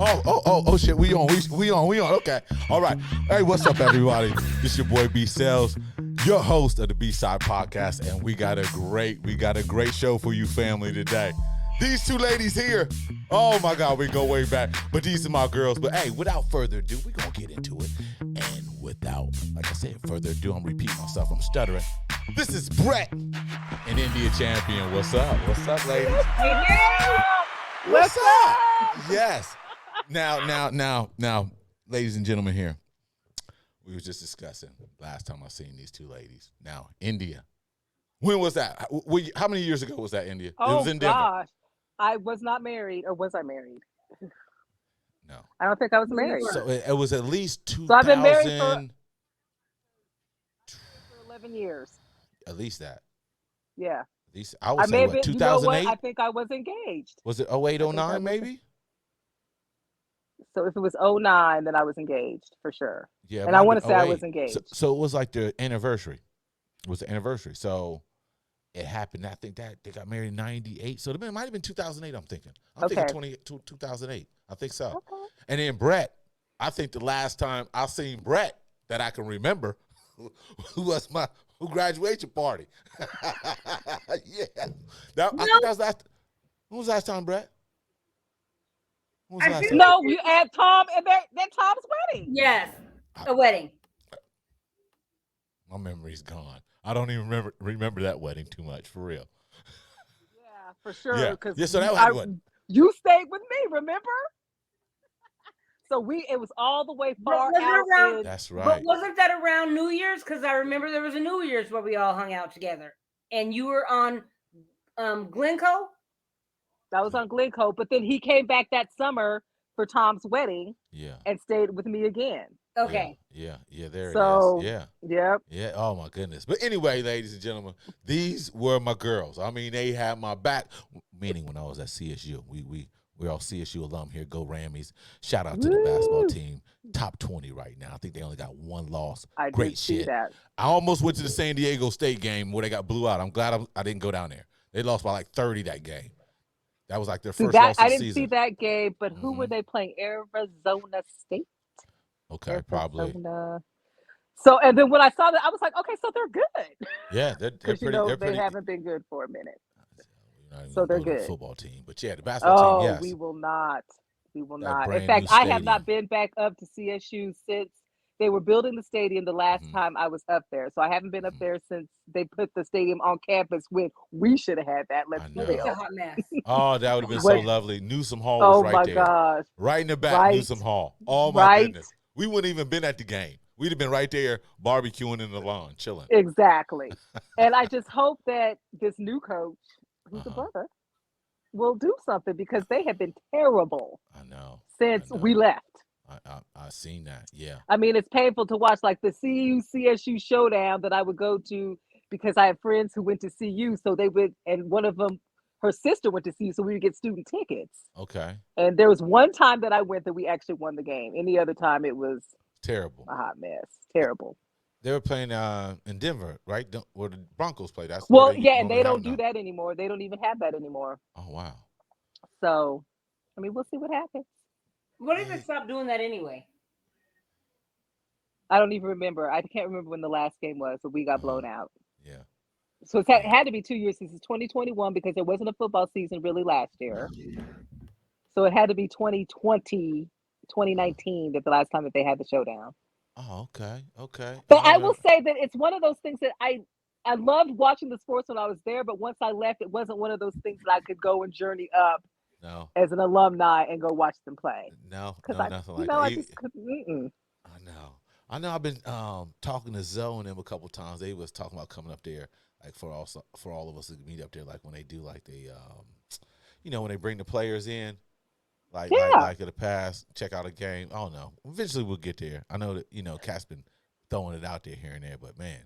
Oh, shit. We on. Okay. All right. Hey, what's up, everybody? This your boy B Sales, your host of the B-Side Podcast, and we got a great show for you, family, today. These two ladies here, oh my God, we go way back, but these are my girls. But hey, without further ado, we're gonna get into it. And without, like I said, further ado, I'm repeating myself. I'm stuttering. This is Brett, an India champion. What's up? What's up, ladies? What's up? Yes. Now, ladies and gentlemen here, we was just discussing last time I seen these two ladies. Now, India. When was that? How many years ago was that, India? Oh, it was in Denver. Gosh. I was not married, or was I married? No. I don't think I was married. So it was at least 2000. So I've been married for 11 years. At least that. Yeah. At least I would say, what, 2008? You know what? I think I was engaged. Was it 08, 09 maybe? So if it was 09, then I was engaged for sure. Yeah. And I want to say 08. I was engaged. So it was like the anniversary. It was the anniversary. So it happened. I think that they got married in 98. So it might have been 2008, I'm thinking. I'm thinking 2008. I think so. Okay. And then Brett, I think the last time I seen Brett that I can remember was my graduation party. Yeah. I think that was last. When was the last time, Brett? When was the last time? No, you add Tom and that Tom's wedding. Yes, a wedding. My memory's gone. I don't even remember that wedding too much, for real. Yeah, for sure. Yeah, so that was what? You stayed with me, remember? So it was all the way far out. That's right. But wasn't that around New Year's? Because I remember there was a New Year's where we all hung out together. And you were on Glencoe? That was on Glencoe. But then he came back that summer for Tom's wedding. Yeah. And stayed with me again. Okay. Yeah, there so, it is. Yeah. Yep. Yeah. Oh my goodness. But anyway, ladies and gentlemen, these were my girls. I mean, they had my back. Meaning when I was at CSU. We're all CSU alum here. Go Rammies. Shout out to the basketball team. Top 20 right now. I think they only got one loss. Great shit. That. I almost went to the San Diego State game where they got blew out. I'm glad I didn't go down there. They lost by like 30 that game. That was like their first loss of the season. I didn't see that game, but who were they playing? Arizona State? Okay, probably. So, and then when I saw that, I was like, okay, so they're good. Yeah, they're pretty. They haven't been good for a minute. So they're good. The football team, but yeah, the basketball team. Yes, we will not. We will not. In fact, I have not been back up to CSU since they were building the stadium the last time I was up there. So I haven't been up there since they put the stadium on campus when we should have had that. Let's be real. It's a hot mess. Oh, that would have been so lovely. Newsom Hall was right there. Oh my gosh. Right in the back, Newsom Hall. Oh my goodness. We wouldn't even been at the game. We'd have been right there barbecuing in the lawn, chilling. Exactly. And I just hope that this new coach, who's a brother, will do something because they have been terrible. I know. Since we left. I seen that. Yeah. I mean, it's painful to watch like the CU-CSU showdown that I would go to because I have friends who went to CU. So they would, and one of them, her sister went to CU, so we would get student tickets. Okay. And there was one time that I went that we actually won the game. Any other time it was terrible. A hot mess. Terrible. They were playing in Denver, right? Where the Broncos play. That's and they don't do that anymore. They don't even have that anymore. Oh wow. So, I mean, we'll see what happens. What if they stop doing that anyway? I don't even remember. I can't remember when the last game was, but we got blown out. Yeah. So it had to be 2 years since 2021 because there wasn't a football season really last year. So it had to be 2020, 2019 that the last time that they had the showdown. Oh, okay. But I will say that it's one of those things that I loved watching the sports when I was there, but once I left, it wasn't one of those things that I could go and journey up as an alumni and go watch them play. No, nothing like that. I just couldn't. I know. I've been talking to Zoe and them a couple times. They was talking about coming up there, like for all of us to meet up there, like when they do like when they bring the players in. Like in the past, check out a game. Oh no, eventually we'll get there. I know that Cat's been throwing it out there here and there, but man,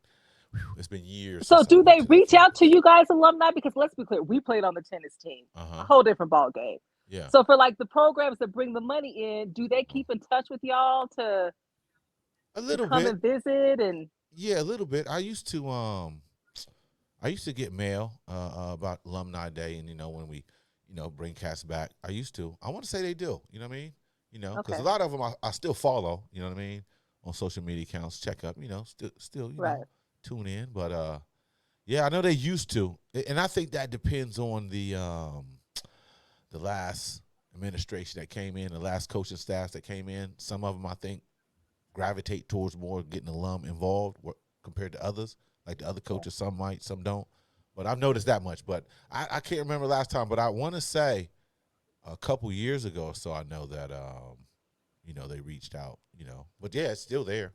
it's been years. So do they reach out to you guys, alumni? Because let's be clear, we played on the tennis team, a whole different ball game. Yeah. So for like the programs that bring the money in, do they keep in touch with y'all to come and visit and? Yeah, a little bit. I used to get mail about Alumni Day, and when we bring cats back. I used to. I want to say they do. You know what I mean? you know, because a lot of them I still follow, you know what I mean, on social media accounts, check up, you know, still, you know, tune in. But yeah, I know they used to, and I think that depends on the last administration that came in, the last coaching staffs that came in. Some of them, I think, gravitate towards more getting alum involved compared to others. Like the other coaches, some might, some don't. But I've noticed that much. But I can't remember last time, but I want to say a couple years ago or so, I know that, you know, they reached out, you know. But, yeah, it's still there.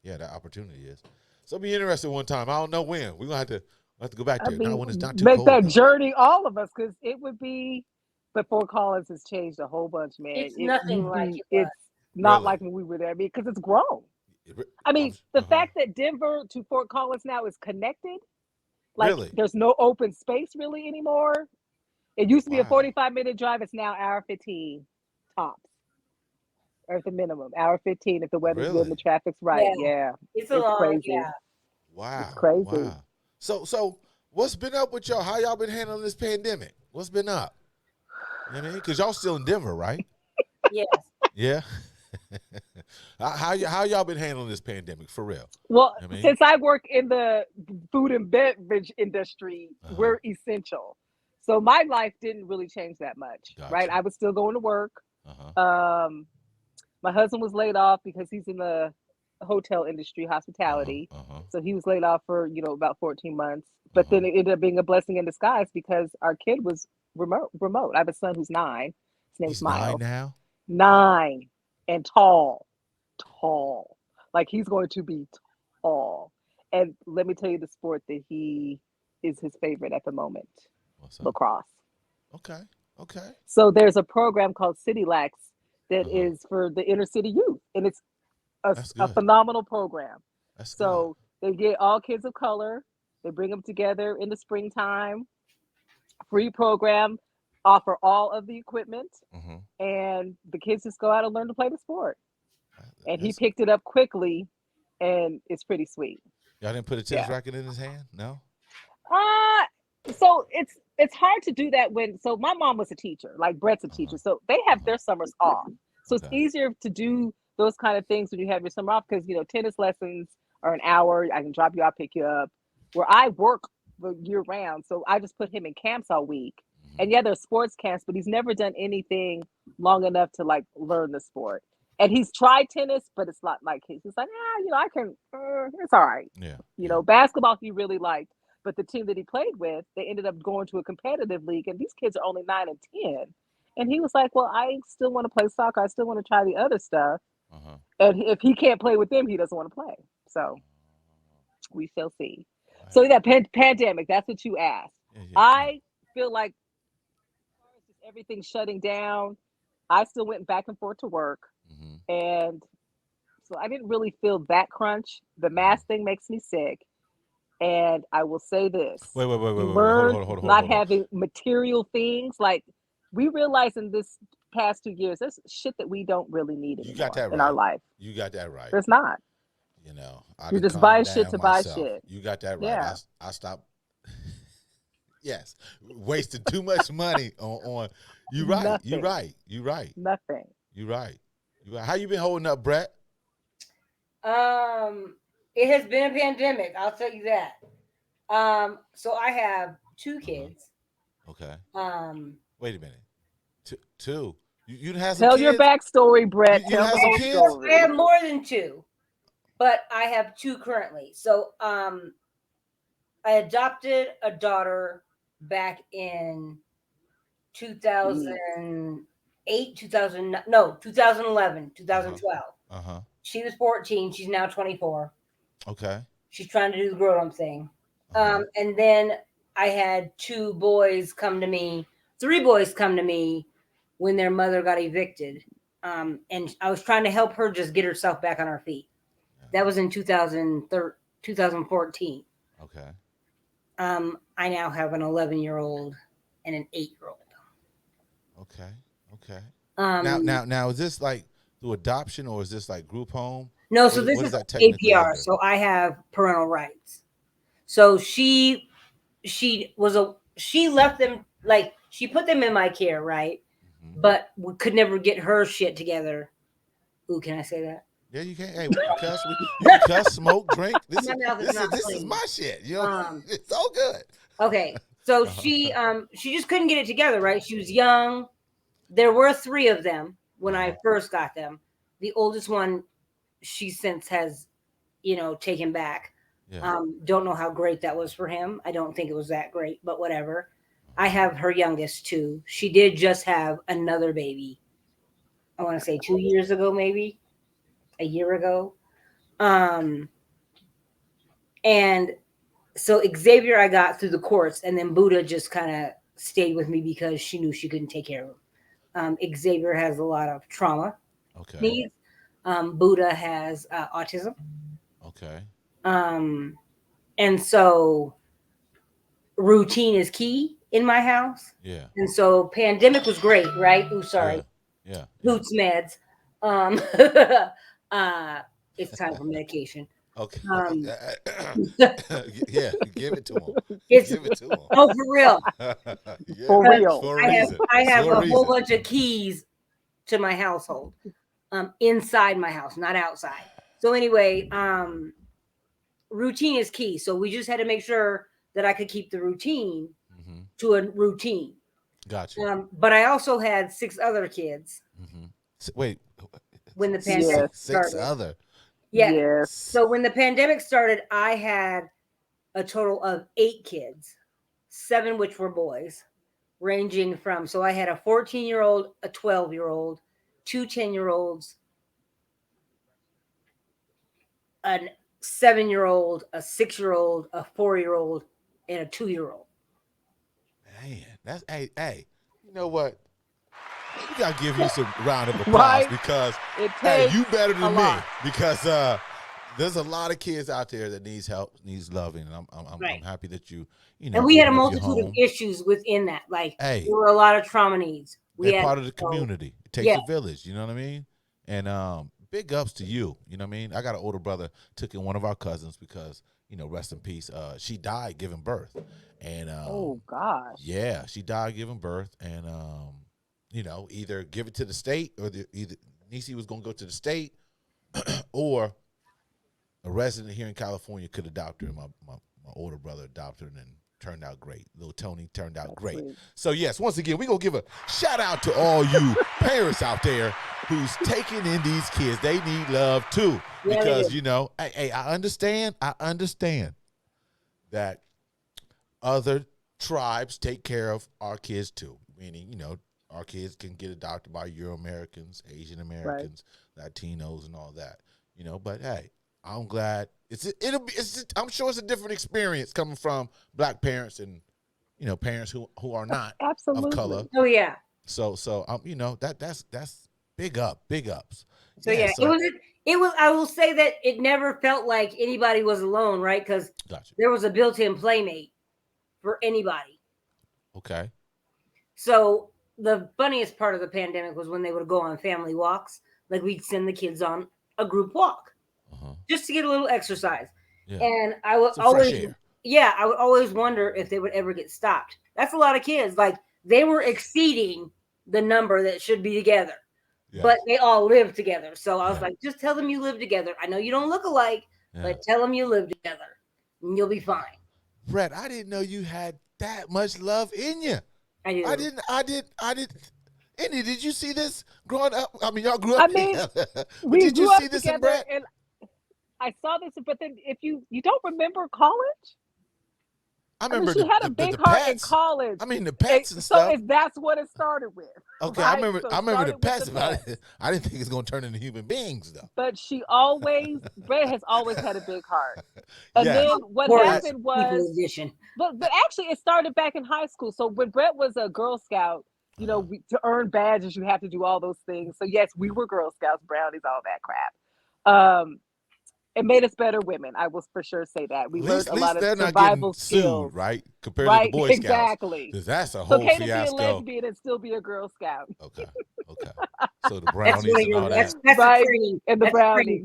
Yeah, that opportunity is. So it'll be interesting one time. I don't know when. We're going to have to go back there. Not when it's not too make cold. that though. journey, all of us, because it would be. But Fort Collins has changed a whole bunch, man. It's nothing like it was. It's not like when we were there, because it's grown. I mean, the fact that Denver to Fort Collins now is connected, like there's no open space really anymore. It used to be a 45-minute drive. It's now hour 15 tops, or at the minimum, hour 15 if the weather's good and the traffic's right. Yeah. It's a long, crazy. yeah. Wow. It's crazy. Wow. So what's been up with y'all? How y'all been handling this pandemic? What's been up? You know what I mean? Because y'all still in Denver, right? Yes. Yeah. How y'all been handling this pandemic for real? Well, since I work in the food and beverage industry, we're essential. So my life didn't really change that much, right? I was still going to work. My husband was laid off because he's in the hotel industry, hospitality. So he was laid off for, you know, about 14 months. But then it ended up being a blessing in disguise because our kid was remote. I have a son who's 9. His name's Miles. 9 now? 9 and tall. Like he's going to be tall. And let me tell you the sport that he is his favorite at the moment. Lacrosse. Okay. So there's a program called City Lax that is for the inner city youth. And it's a phenomenal program. So they get all kids of color. They bring them together in the springtime. Free program, offer all of the equipment, and the kids just go out and learn to play the sport. And he picked it up quickly, and it's pretty sweet. Y'all didn't put a tennis racket in his hand? No? So it's hard to do that so my mom was a teacher, like Brett's a teacher, so they have their summers off. So it's easier to do those kind of things when you have your summer off because, you know, tennis lessons are an hour. I can drop you off, pick you up. Where I work year round, so I just put him in camps all week. And yeah, there's sports camps, but he's never done anything long enough to like learn the sport. And he's tried tennis, but it's not like he's like, you know, I can. It's all right. Yeah. You know, basketball he really liked, but the team that he played with, they ended up going to a competitive league, and these kids are only 9 and 10. And he was like, well, I still want to play soccer. I still want to try the other stuff. And if he can't play with them, he doesn't want to play. So we shall see. So that pandemic, that's what you asked. I feel like everything shutting down. I still went back and forth to work. And so I didn't really feel that crunch. The mask thing makes me sick. And I will say this. Wait. Hold not having material things. Like we realize in this past 2 years, there's shit that we don't really need anymore in our life. You got that right. There's not. You know, you're just buying shit to buy shit. You got that right. Yeah. I stopped. Yes, wasting too much money on. You're right. Nothing. You're right. Nothing. You're right. How you been holding up, Brett? It has been a pandemic. I'll tell you that. So I have 2 kids. Okay. Wait a minute. Two. You have some Tell kids? your backstory, Brett. You have some kids? I have more than 2. But I have 2 currently. So I adopted a daughter back in 2008, 2011, 2012. She was 14. She's now 24. Okay. She's trying to do the grown-up thing. And then I had 2 boys come to me, 3 boys come to me when their mother got evicted. And I was trying to help her just get herself back on her feet. That was in 2014. Okay. I now have an 11-year-old and an 8-year-old. Okay. Now, is this like through adoption or is this like group home? No, so this is APR. So I have parental rights. So she left them, like she put them in my care, right? but we could never get her shit together. Ooh, can I say that? Yeah, you can. Hey, we can cuss. You can cuss, smoke, drink. This is my shit. You know, it's all good. Okay, so she just couldn't get it together, right? She was young. There were 3 of them when I first got them. The oldest one, she since has, taken back. Yeah. Don't know how great that was for him. I don't think it was that great, but whatever. I have her youngest too. She did just have another baby. I want to say 2 years ago, maybe a year ago. And so Xavier I got through the courts, and then Buddha just kind of stayed with me because she knew she couldn't take care of him. Xavier has a lot of trauma needs. Buddha has autism. Okay. And so routine is key in my house. Yeah. And so pandemic was great, right? Oh, sorry. Yeah. Boots meds. It's time for medication. Okay. Yeah, give it to him. Give it to him. Oh, for real. Yeah, for real. For a reason. I have a whole bunch of keys to my household, inside my house, not outside. So anyway, routine is key. So we just had to make sure that I could keep the routine to a routine. Gotcha. But I also had 6 other kids. Wait. When the pandemic started. 6 other. Yeah. Yes. So when the pandemic started, I had a total of 8 kids, 7 which were boys, ranging from, so I had a 14-year-old, a 12-year-old, 2 10-year-olds, a 7-year-old, a 6-year-old, a 4-year-old, and a 2-year-old. Man, that's hey, you know what? We gotta give you some round of applause because you better than me because there's a lot of kids out there that needs help, needs loving, and I'm happy that you know. And we had a multitude of issues within that. Like there were a lot of trauma needs. They're part of the community. It takes a village. You know what I mean? And big ups to you. You know what I mean? I got an older brother, took in one of our cousins because, rest in peace. She died giving birth. And oh gosh. Yeah, she died giving birth. And either give it to the state or either Niecy was gonna go to the state or a resident here in California could adopt her. My older brother adopted her and turned out great. Little Tony turned out great. Sweet. So yes, once again, we're gonna give a shout out to all you parents out there who's taking in these kids. They need love too. Because I understand that other tribes take care of our kids too. Meaning, our kids can get adopted by Euro Americans, Asian Americans, Latinos, and all that. But hey, I'm glad I'm sure it's a different experience coming from Black parents and parents who are not of color. Oh yeah. So that's big ups. So it was. I will say that it never felt like anybody was alone, right? Because there was a built-in playmate for anybody. Okay. So the funniest part of the pandemic was when they would go on family walks. Like we'd send the kids on a group walk just to get a little exercise. Yeah. And I would I would always wonder if they would ever get stopped. That's a lot of kids. Like they were exceeding the number that should be together, but they all live together. So I was like, just tell them you live together. I know you don't look alike, but tell them you live together and you'll be fine. Brett, I didn't know you had that much love in you. I do. I did. Andy, did you see this growing up? I mean, y'all grew up. Did you see this in Brett? And I saw this, but then if you don't remember college? I remember she had a big heart in college. I mean, the pets and stuff. So that's what it started with. Okay, right? I remember the pets, but I didn't think it's going to turn into human beings, though. But Brett has always had a big heart. And then what happened was, but actually it started back in high school. So when Brett was a Girl Scout, to earn badges, you have to do all those things. So yes, we were Girl Scouts, brownies, all that crap. It made us better women. I will for sure say that. We learned a lot of survival skills, right? Compared to the Boy Scouts. Exactly. Because that's a whole fiasco. So can be a lesbian and still be a Girl Scout. Okay. So the brownies and all that. That's right. And the brownies.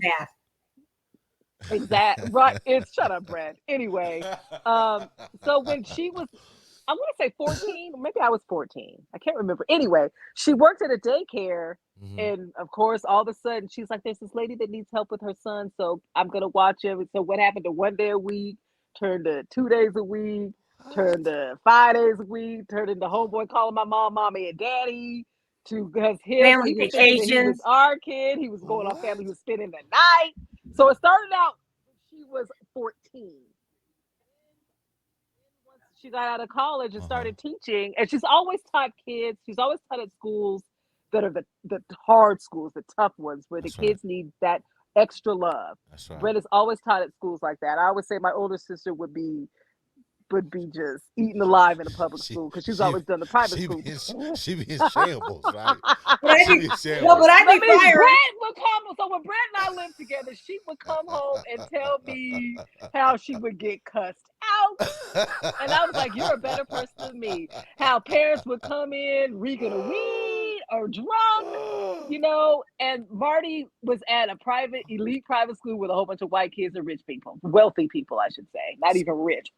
Exactly. Right. Shut up, Brad. Anyway, so when she was I want to say 14. Maybe I was 14. I can't remember. Anyway, she worked at a daycare. And of course, all of a sudden, she's like, there's this lady that needs help with her son. So I'm going to watch him. And so what happened to 1 day a week turned to 2 days a week, turned to 5 days a week, turned into homeboy calling my mom, mommy, and daddy. Because family he was thinking that he was our kid. He was going on family. He was spending the night. So it started out when she was 14. Once she got out of college and started teaching, and she's always taught kids. She's always taught at schools that are the hard schools, the tough ones, where the kids need that extra love. That's right. Brett is always taught at schools like that. I always say my older sister would be just eaten alive in a public school because she's always done the private school. She be in shambles, right? She be in shambles. No, but I be fired. Brett would come. So when Brett and I lived together, she would come home and tell me how she would get cussed out. And I was like, you're a better person than me. How parents would come in reeking of weed or drunk, you know. And Marty was at a elite private school with a whole bunch of white kids and rich people, wealthy people, I should say, not even rich,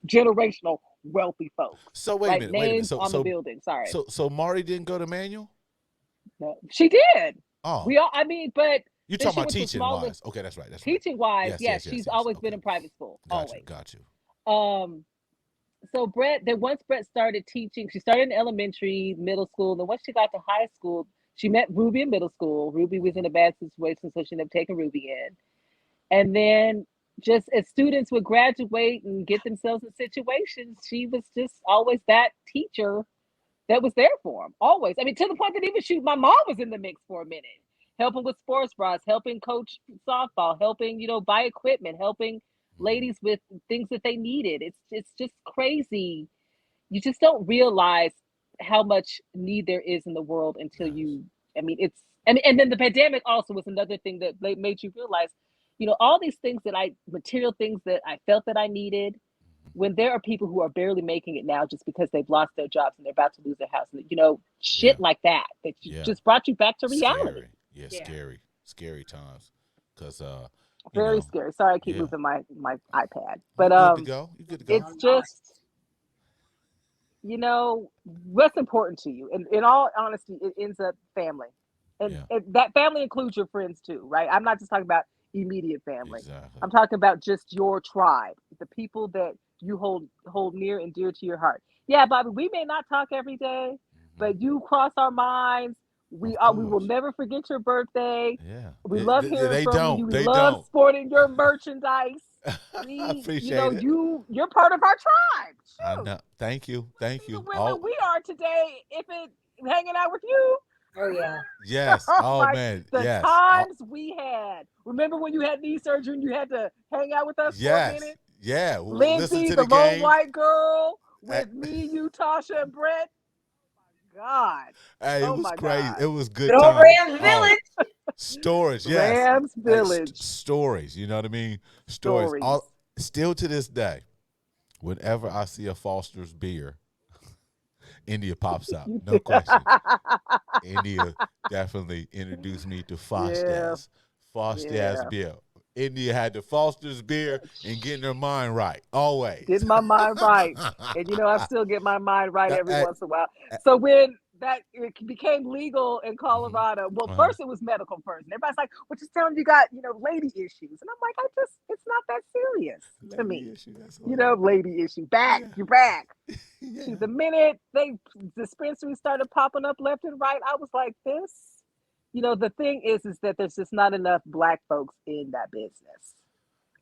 generational wealthy folks. So wait a minute. So on the building. Sorry. So Marty didn't go to Manual? No, she did. Oh, but you're talking about teaching wise. Okay, that's right. Teaching wise, yes, she's always been in private school. Always. Got you. So once Brett started teaching, she started in elementary, middle school, and then once she got to high school, she met Ruby in middle school. Ruby was in a bad situation, so she ended up taking Ruby in. And then just as students would graduate and get themselves in situations, she was just always that teacher that was there for them. Always. I mean, to the point that even my mom was in the mix for a minute, helping with sports bras, helping coach softball, helping, buy equipment, helping ladies with things that they needed. It's just crazy. You just don't realize how much need there is in the world until and then the pandemic also was another thing that made you realize, all these things material things that I felt that I needed, when there are people who are barely making it now just because they've lost their jobs and they're about to lose their house, shit like that just brought you back to reality. Scary times. Because very scary. Sorry, I keep moving my iPad. But you good to go. It's just, what's important to you. And in all honesty, it ends up family. And that family includes your friends too, right? I'm not just talking about immediate family. Exactly. I'm talking about just your tribe, the people that you hold near and dear to your heart. Yeah, Bobby, we may not talk every day, but you cross our minds. We will never forget your birthday. Yeah. We love hearing from you. We love sporting your merchandise. I appreciate it. You're part of our tribe. I know. Thank you. Women we are today, if it hanging out with you. Oh yeah. Yes. Man. The times we had. Remember when you had knee surgery and you had to hang out with us for a minute? Yeah. Lindsay, the lone white girl, with me, you, Tasha, and Brett. God. Hey, it was crazy. God. It was good. Rams Village. Stories, yes. Rams Village. Stories, you know what I mean? Stories. Still to this day, whenever I see a Foster's beer, India pops out. No question. India definitely introduced me to Foster's. Foster's beer. India had the Foster's beer and getting her mind right. Always. Getting my mind right. And I still get my mind right every once in a while. So when it became legal in Colorado, first it was medical first. And everybody's like, well, just tell them you got, lady issues. And I'm like, it's not that serious to me. Lady issue. You're back. See, the minute dispensaries started popping up left and right, I was like, this. The thing is that there's just not enough Black folks in that business.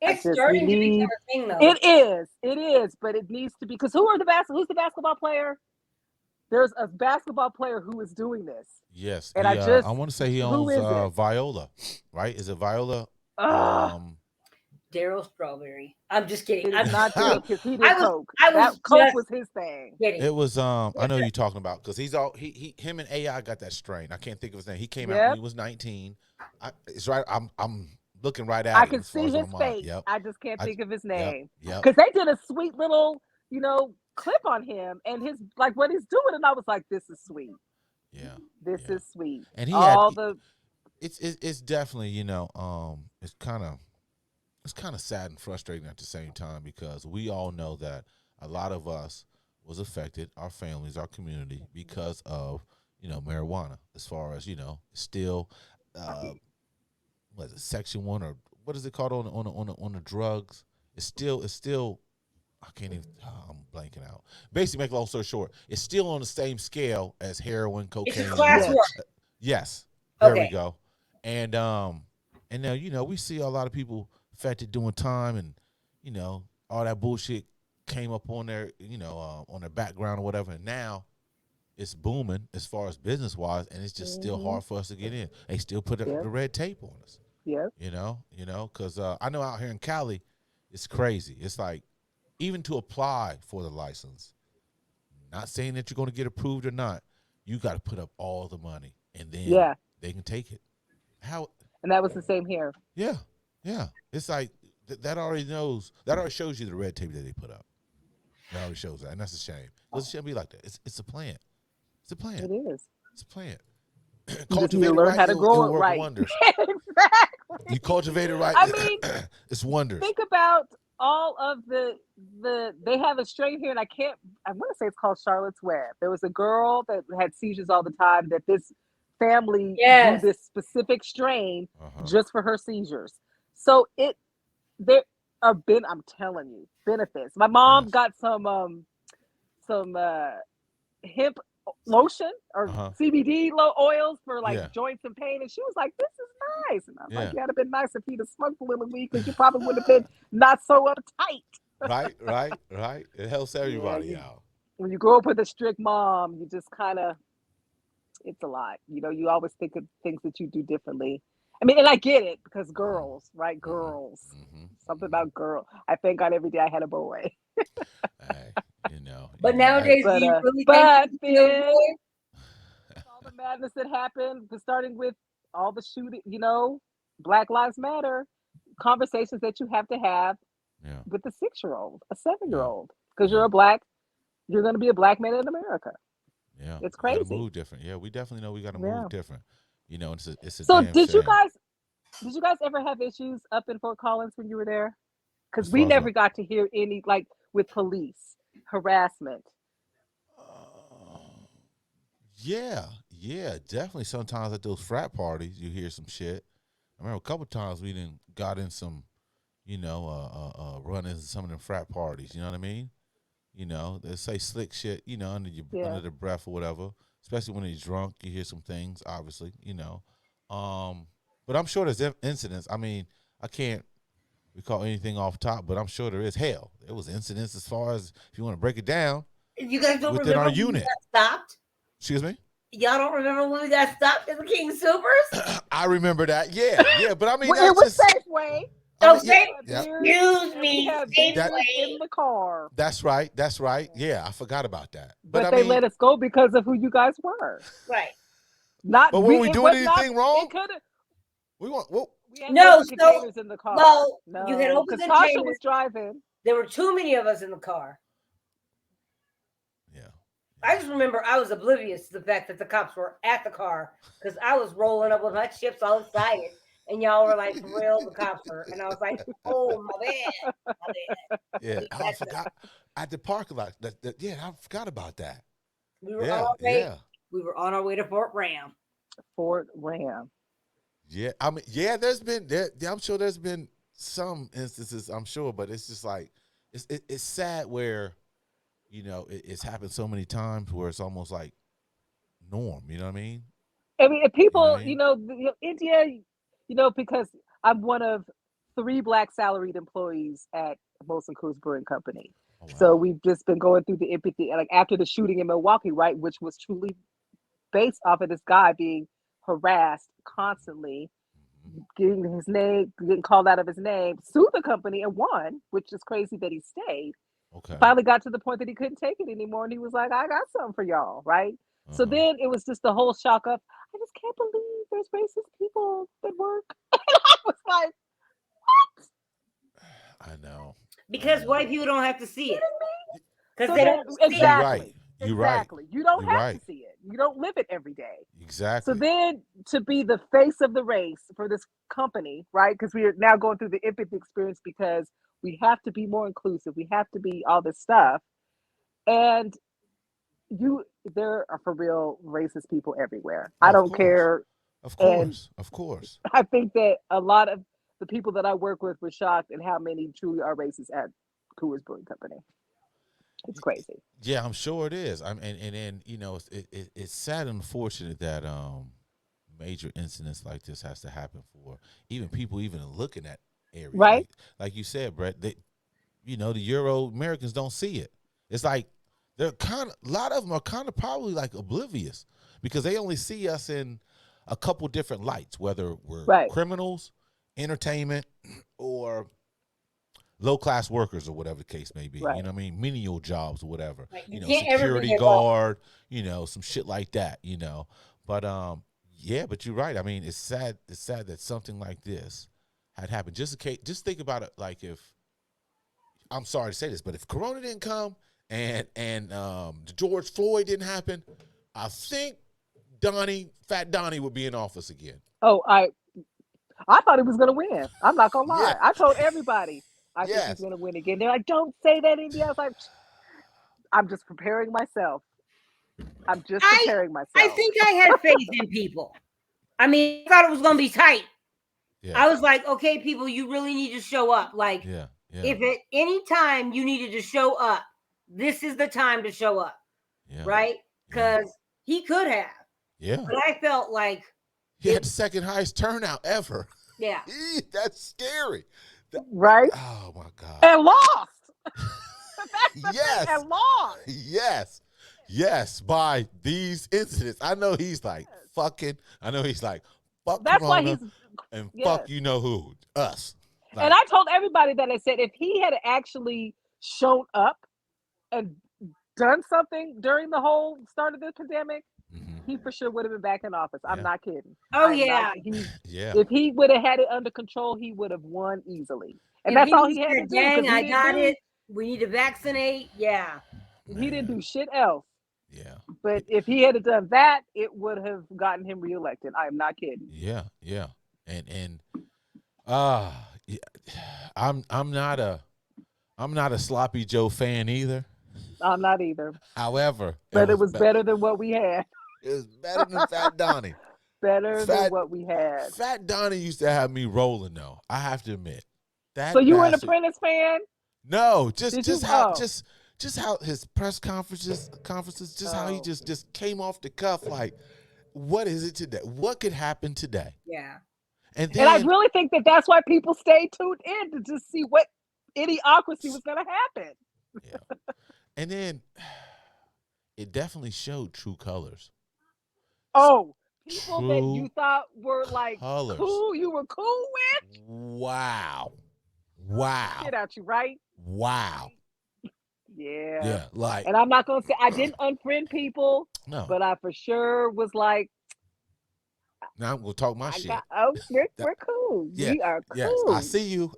It's starting to become a thing, though. It is, but it needs to be, because who's the basketball player? There's a basketball player who is doing this. Yes, and I want to say he owns Viola, right? Is it Viola? Daryl Strawberry. I'm just kidding. I'm not kidding, because he did coke. Coke was his thing. It was I know you're talking about, because him and AI got that strain. I can't think of his name. He came out when he was 19. It's right. I'm looking right at it. I can see his face. Yep. I just can't think of his name. Yep. Because they did a sweet little, clip on him and his what he's doing, and I was like, this is sweet. Yeah. This is sweet. And it's definitely, it's kind of sad and frustrating at the same time, because we all know that a lot of us was affected, our families, our community, because of marijuana. As far as still, what is it, Section 1 or what is it called on the drugs? It's still. I can't even. I'm blanking out. Basically, make a long story short, it's still on the same scale as heroin, It's a cocaine, and class meth. one. Yes, there we Okay. go. And now we see a lot of people affected doing time, and all that bullshit came up on their on their background or whatever. And now it's booming as far as business wise, and it's just still hard for us to get in. They still put the red tape on us. Yep. Because I know out here in Cali, it's crazy. It's like even to apply for the license, not saying that you're going to get approved or not, you got to put up all the money, and then they can take it. How? And that was the same here. Yeah. It's like that already shows you the red tape that they put up. That already shows that, and that's a shame. It shouldn't be like that. It's a plan. It's a plan. It is. It's a plan. You just need to learn how to grow it right. Wonders. Exactly. You cultivate it right. I mean, it's wonders. Think about all of the they have a strain here, and I want to say it's called Charlotte's Web. There was a girl that had seizures all the time that this family grew this specific strain just for her seizures. So there are I'm telling you, benefits. My mom got some hemp lotion or CBD oils for joints and pain, and she was like, "This is nice." And I was like, "Yeah, it'd have been nice if he'd have smoked a little weed, because you probably would have been not so uptight." Right. It helps everybody out. When you grow up with a strict mom, you just kind of, it's a lot. You always think of things that you do differently. I mean, and I get it, because girls, right? Girls. Something about girl. I thank God every day I had a boy. Hey, But nowadays, do you really think all the madness that happened, starting with all the shooting, Black Lives Matter, conversations that you have to have with a 6-year-old, a 7-year-old, because you're going to be a black man in America. Yeah, it's crazy. We gotta move different. Yeah, we definitely know we got to move different. It's a so damn did shame. you guys ever have issues up in Fort Collins when you were there? Because we never got to hear any, like, with police harassment. Yeah, definitely. Sometimes at those frat parties, you hear some shit. I remember a couple times we got in some, run-ins in some of them frat parties. You know what I mean? They say slick shit, under the breath or whatever. Especially when he's drunk, you hear some things. Obviously, but I'm sure there's incidents. I mean, I can't recall anything off top, but I'm sure there is. Hell, there was incidents as far as, if you want to break it down. You guys don't within remember our when unit. We got stopped? Excuse me? Y'all don't remember when we got stopped at the King Soopers? I remember that. Yeah, but I mean, it was Safeway. Excuse me, Safeway in the car. That's right. Yeah, I forgot about that. But they let us go because of who you guys were. Right. But when we doing anything wrong? We had no containers in the car. No, you had open containers. Tasha was driving. There were too many of us in the car. Yeah. I just remember I was oblivious to the fact that the cops were at the car, because I was rolling up with my chips all excited, and y'all were like, "For real, the cops were," and I was like, "Oh, my bad." Yeah, I forgot at the parking lot. I forgot about that. We were We were on our way to Fort Ram. Yeah, I mean, there's been I'm sure there's been some instances, I'm sure, but it's just like it's sad where it's happened so many times where it's almost like norm. You know what I mean? I mean, if people, India, because I'm one of 3 Black salaried employees at Molson Coors Brewing Company. Oh, wow. So we've just been going through the empathy, like after the shooting in Milwaukee, right, which was truly based off of this guy being harassed constantly, getting called out of his name, sued the company and won, which is crazy that he stayed. Okay. Finally got to the point that he couldn't take it anymore, and he was like, "I got something for y'all," right? So then it was just the whole shock of, I just can't believe there's racist people that work. And I was like, what? I know. Because white people don't have to see it. Because they don't exactly. You're exactly. Right. You don't have to see it. You don't live it every day. Exactly. So then to be the face of the race for this company, right? Because we are now going through the empathy experience, because we have to be more inclusive. We have to be all this stuff. And there are for real racist people everywhere. Oh, I of don't course. care. Of And course. Of course. I think that a lot of the people that I work with were shocked at how many truly are racist at Coors Brewing Company. It's crazy. Yeah, I'm sure it is. And then it's sad and unfortunate that major incidents like this has to happen for even people even looking at area. Right? Like you said, Brett. The Euro Americans don't see it. It's like they're a lot of them are kind of probably like oblivious because they only see us in a couple different lights, whether we're criminals, entertainment, or low-class workers or whatever the case may be. Right. You know what I mean? Menial jobs or whatever. Like, Security guard, some shit like that, But but you're right. I mean, it's sad that something like this had happened. Just think about it like if, I'm sorry to say this, but if Corona didn't come and George Floyd didn't happen, I think Fat Donnie would be in office again. Oh, I thought he was going to win. I'm not going to lie. Yeah. I told everybody I think he's going to win again. They're like, don't say that, India. I was like, I'm just preparing myself. I think I had faith in people. I mean, I thought it was going to be tight. Yeah. I was like, okay, people, you really need to show up. Like, if at any time you needed to show up, this is the time to show up. Yeah. Right? Because he could have. Yeah. But I felt like he had the second highest turnout ever. Yeah. That's scary. Right? Oh, my God. And lost. Yes. And lost. Yes. Yes. By these incidents. I know he's like, fuck That's Corona why he's and fuck you know who, us. Like, and I told everybody that I said if he had actually shown up and done something during the whole start of the pandemic, he for sure would have been back in office. I'm not kidding. Oh, yeah. If he would have had it under control, he would have won easily. And that's all he had to do. Dang, I got it. We need to vaccinate. Yeah. He didn't do shit else. Yeah. But if he had done that, it would have gotten him reelected. I'm not kidding. Yeah, yeah. And I'm not a Sloppy Joe fan either. I'm not either. However, but it was better than what we had. It was better than Fat Donnie. Better than what we had. Fat Donnie used to have me rolling though. I have to admit. So you were an Apprentice fan? No, just how his press conferences, just how he just came off the cuff like, what is it today? What could happen today? Yeah. And I really think that that's why people stayed tuned in to just see what idiocracy was going to happen. Yeah. And then it definitely showed true colors. Oh, people that you thought were like cool, you were cool with? Wow. Get out you, right? Wow. Yeah. Yeah, like. And I'm not going to say I didn't unfriend people, but I for sure was like. Now I'm going to talk my shit. We're cool. Yeah, we are cool. Yes, I see you.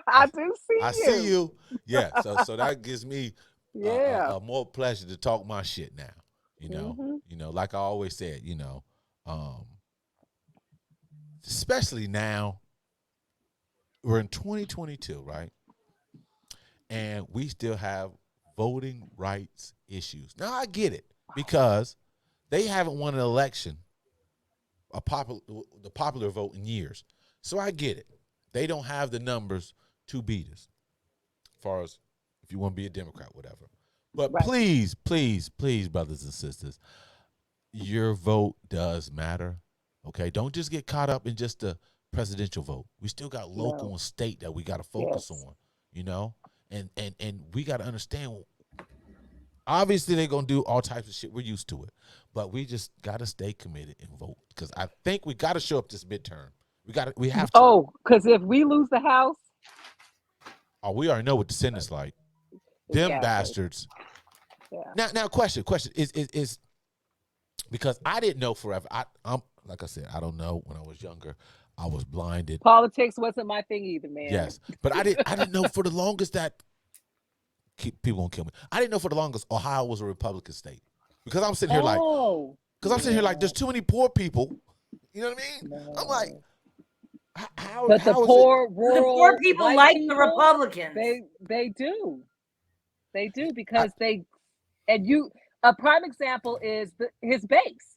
I do see you. I see you. Yeah, so that gives me a more pleasure to talk my shit now. Like I always said, especially now, we're in 2022, right? And we still have voting rights issues. Now I get it because they haven't won an election, the popular vote in years. So I get it. They don't have the numbers to beat us, as far as if you want to be a Democrat, whatever. But please, please, please, brothers and sisters, your vote does matter. Okay, don't just get caught up in just the presidential vote. We still got local and state that we got to focus on. And we got to understand. Obviously, they're gonna do all types of shit. We're used to it, but we just got to stay committed and vote because I think we got to show up this midterm. We have to. Oh, because if we lose the House, we already know what the Senate's like. Them bastards. Yeah. Now, question is because I didn't know forever. I'm like I said, I don't know. When I was younger, I was blinded. Politics wasn't my thing either, man. Yes, but I didn't know for the longest that people won't kill me. I didn't know for the longest Ohio was a Republican state because I'm sitting here like there's too many poor people. You know what I mean? No. I'm like, how? But the poor people like the Republicans. They do because they And a prime example is his base,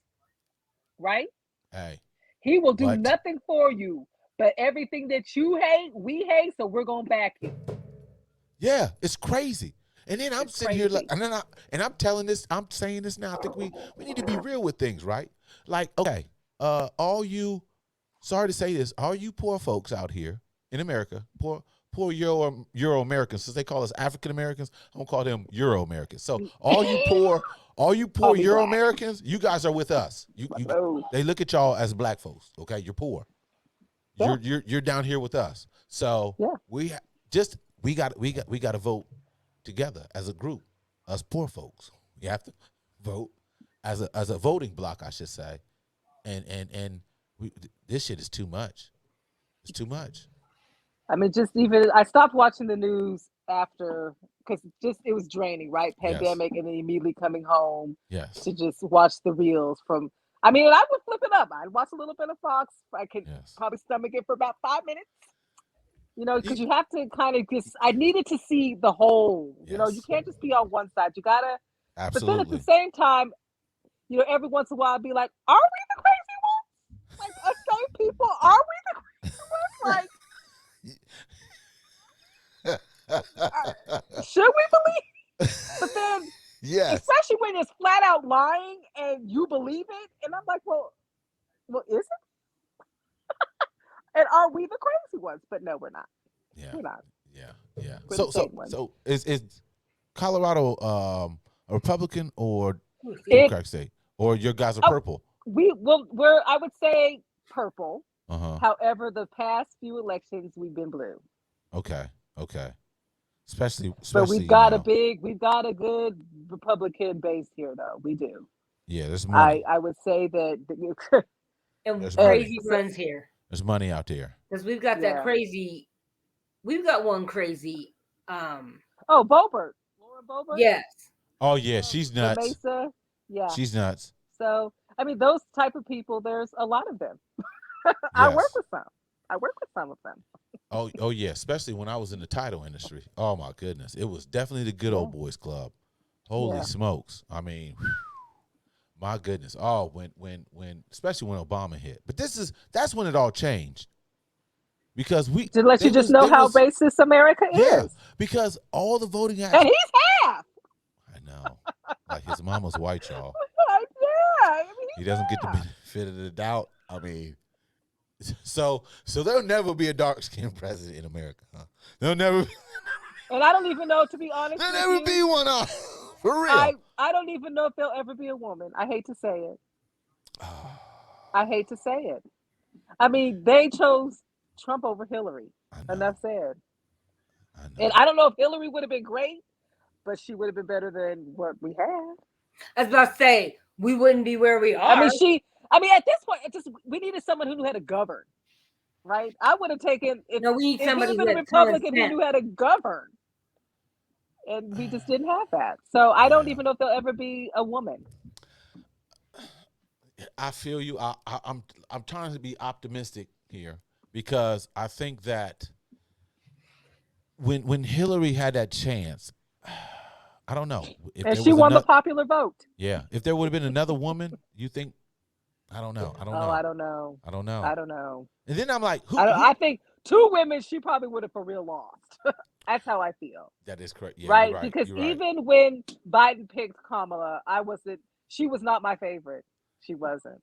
right? Hey, He will do what? nothing for you, but everything that you hate, we hate, so we're gonna back you. Yeah, it's crazy. And then I'm It's sitting here, crazy. I'm telling this, I'm saying this now. I think we need to be real with things, right? Like, okay, all you, sorry to say this, all you poor folks out here in America, poor Euro Americans, since they call us African Americans, I'm gonna call them Euro Americans. So all you poor Call me Euro black. Americans, you guys are with us. Oh, They look at y'all as black folks. Okay, you're poor. yeah, You're down here with us. So yeah. we got to vote together as a group, us poor folks. You have to vote as a voting block, I should say. And this shit is too much. It's too much. I mean, I stopped watching the news after because it was draining, right? Yes. Pandemic, and then immediately coming home Yes. to just watch the reels from. I mean, I would flip it up. I'd watch a little bit of Fox. I could Yes. probably stomach it for about 5 minutes. Because You, you have to kind of I needed to see the whole. You yes. can't just be on one side. You gotta. But then at the Absolutely. same time, every once in a while, I'd be like, "Are we the crazy ones? Like us same people? Are we the crazy ones? Should we believe?" But then, Yes. especially when it's flat out lying and you believe it, and I'm like, well, is it? And are we the crazy ones? But no, we're not. Yeah. We're not. Yeah. We're the same ones. So is Colorado a Republican or It, Democratic state, or your guys are oh, purple? we're I would say purple. Uh-huh. However, the past few elections we've been blue. Okay. Okay. Especially But we've got a good Republican base here, though. We do. yeah, there's money. I would say that. And There's crazy money. runs here There's money out there. because we've got that Yeah. crazy. We've got one crazy. Oh, Boebert, Laura Boebert. Yes. Oh yeah, she's The nuts. Mesa. Yeah. She's nuts. So I mean, those type of people. There's a lot of them. I work Yes. with some. I work with some of them. Oh yeah, especially when I was in the title industry. Oh my goodness, it was definitely the good old boys club. Holy Yeah. smokes! I mean, my goodness. Oh, when especially when Obama hit. But that's when it all changed. Because To let you just know how racist America is. Because all the voting acts. And he's half. I know. Like his mama's white, y'all. Yeah. I mean, He doesn't get the benefit of the doubt. I mean, so there'll never be a dark skinned president in America, huh? There'll never. And I don't even know, to be honest. There'll never be one. For real. I don't even know if there'll ever be a woman. I hate to say it. I hate to say it. I mean, they chose Trump over Hillary. Enough said. And I don't know if Hillary would have been great, but she would have been better than what we had. I was about to say we wouldn't be where we are. I mean, at this point, we needed someone who knew how to govern, right? I would have taken we need somebody who a Republican who knew how to govern, and we just didn't have that. So I don't even know if there'll ever be a woman. I feel you. I'm trying to be optimistic here because I think that when Hillary had that chance, I don't know. And she won the popular vote. Yeah. If there would have been another woman, you think? I don't know. I don't know. And then I'm like, I think two women, she probably would have for real lost. That's how I feel. That is correct. Yeah, right? You're right. Because You're even when Biden picked Kamala, she was not my favorite. She wasn't.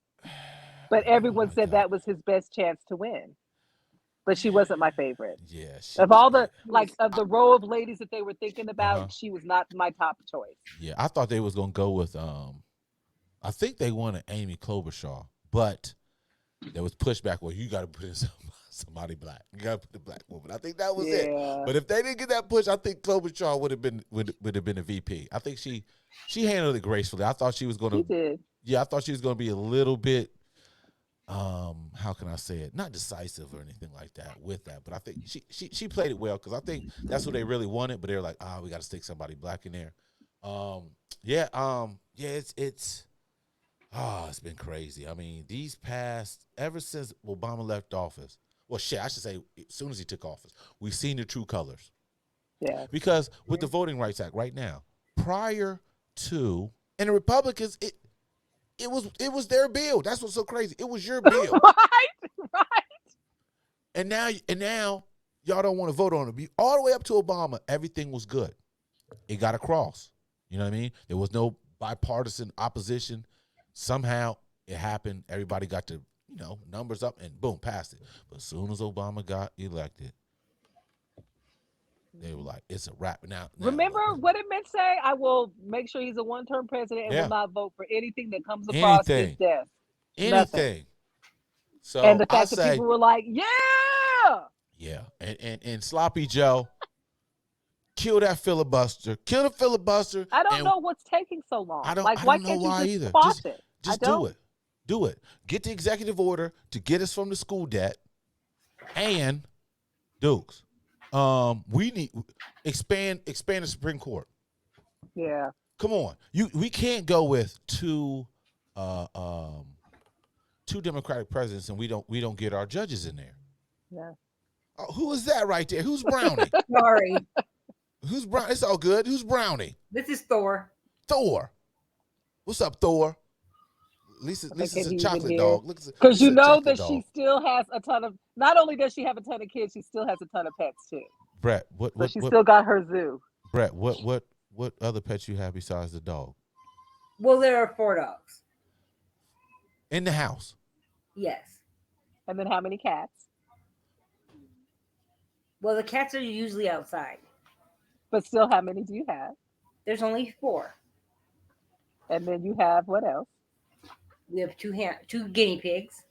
But everyone said that was his best chance to win. But she wasn't my favorite. Yeah. Of all the of the row of ladies that they were thinking about, she was not my top choice. Yeah, I thought they was gonna go with I think they wanted Amy Klobuchar, but there was pushback. Well, you got to put in somebody black. You got to put a black woman. I think that was it. But if they didn't get that push, I think Klobuchar would have been a VP. I think she handled it gracefully. I thought she was gonna. She did. Yeah, I thought she was gonna be a little bit. How can I say it? Not decisive or anything like that with that, but I think she played it well because I think that's what they really wanted. But they were like, we got to stick somebody black in there. It's been crazy. I mean, ever since Obama left office, well, I should say, as soon as he took office, we've seen the true colors. Yeah. Because with the Voting Rights Act right now, prior to, and the Republicans, it was their bill. That's what's so crazy. It was your bill. Right. And now y'all don't want to vote on it. All the way up to Obama, everything was good. It got across. You know what I mean? There was no bipartisan opposition. Somehow it happened. Everybody got the, numbers up and boom, passed it. But as soon as Obama got elected, they were like, it's a wrap. Now remember what did Mitch say? I will make sure he's a one-term president and will not vote for anything that comes across his desk. Anything. Nothing. So and the fact that people were like, yeah, and Sloppy Joe, kill that filibuster. Kill the filibuster. I don't know what's taking so long. I don't why know can't why you either. Squash it? Just do it. Do it. Get the executive order to get us from the school debt. And Dukes, we need expand the Supreme Court. Yeah. Come on. We can't go with two Democratic presidents and we don't get our judges in there. Yeah. Oh, who is that right there? Who's Brownie? Sorry. Who's Brown? It's all good. Who's Brownie? This is Thor. Thor. What's up, Thor? Lisa's a chocolate dog. Because you know that she still has a ton of, not only does she have a ton of kids, she still has a ton of pets too. Brett, what she still got her zoo. Brett, what other pets you have besides the dog? Well, there are 4 dogs. In the house? Yes. And then how many cats? Well, the cats are usually outside. But still, how many do you have? There's only 4. And then you have what else? We have 2 guinea pigs.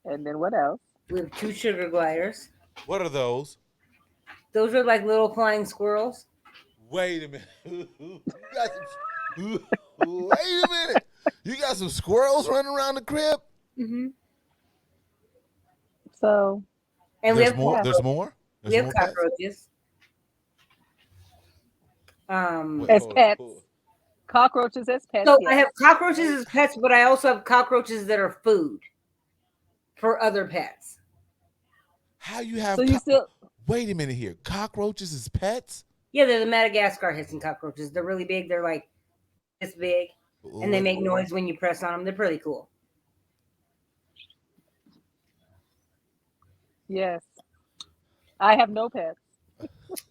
And then what else? We have 2 sugar gliders. What are those? Those are like little flying squirrels. Wait a minute. Wait a minute. You got some squirrels running around the crib? Mm-hmm. So, and there's more. There's more. We have cockroaches. As pets. Cockroaches as pets. So I have cockroaches as pets, but I also have cockroaches that are food for other pets. How you have? So you still? Wait a minute here. Cockroaches as pets? Yeah, they're the Madagascar hissing cockroaches. They're really big. They're like this big, and they make noise when you press on them. They're pretty cool. Yes, I have no pets.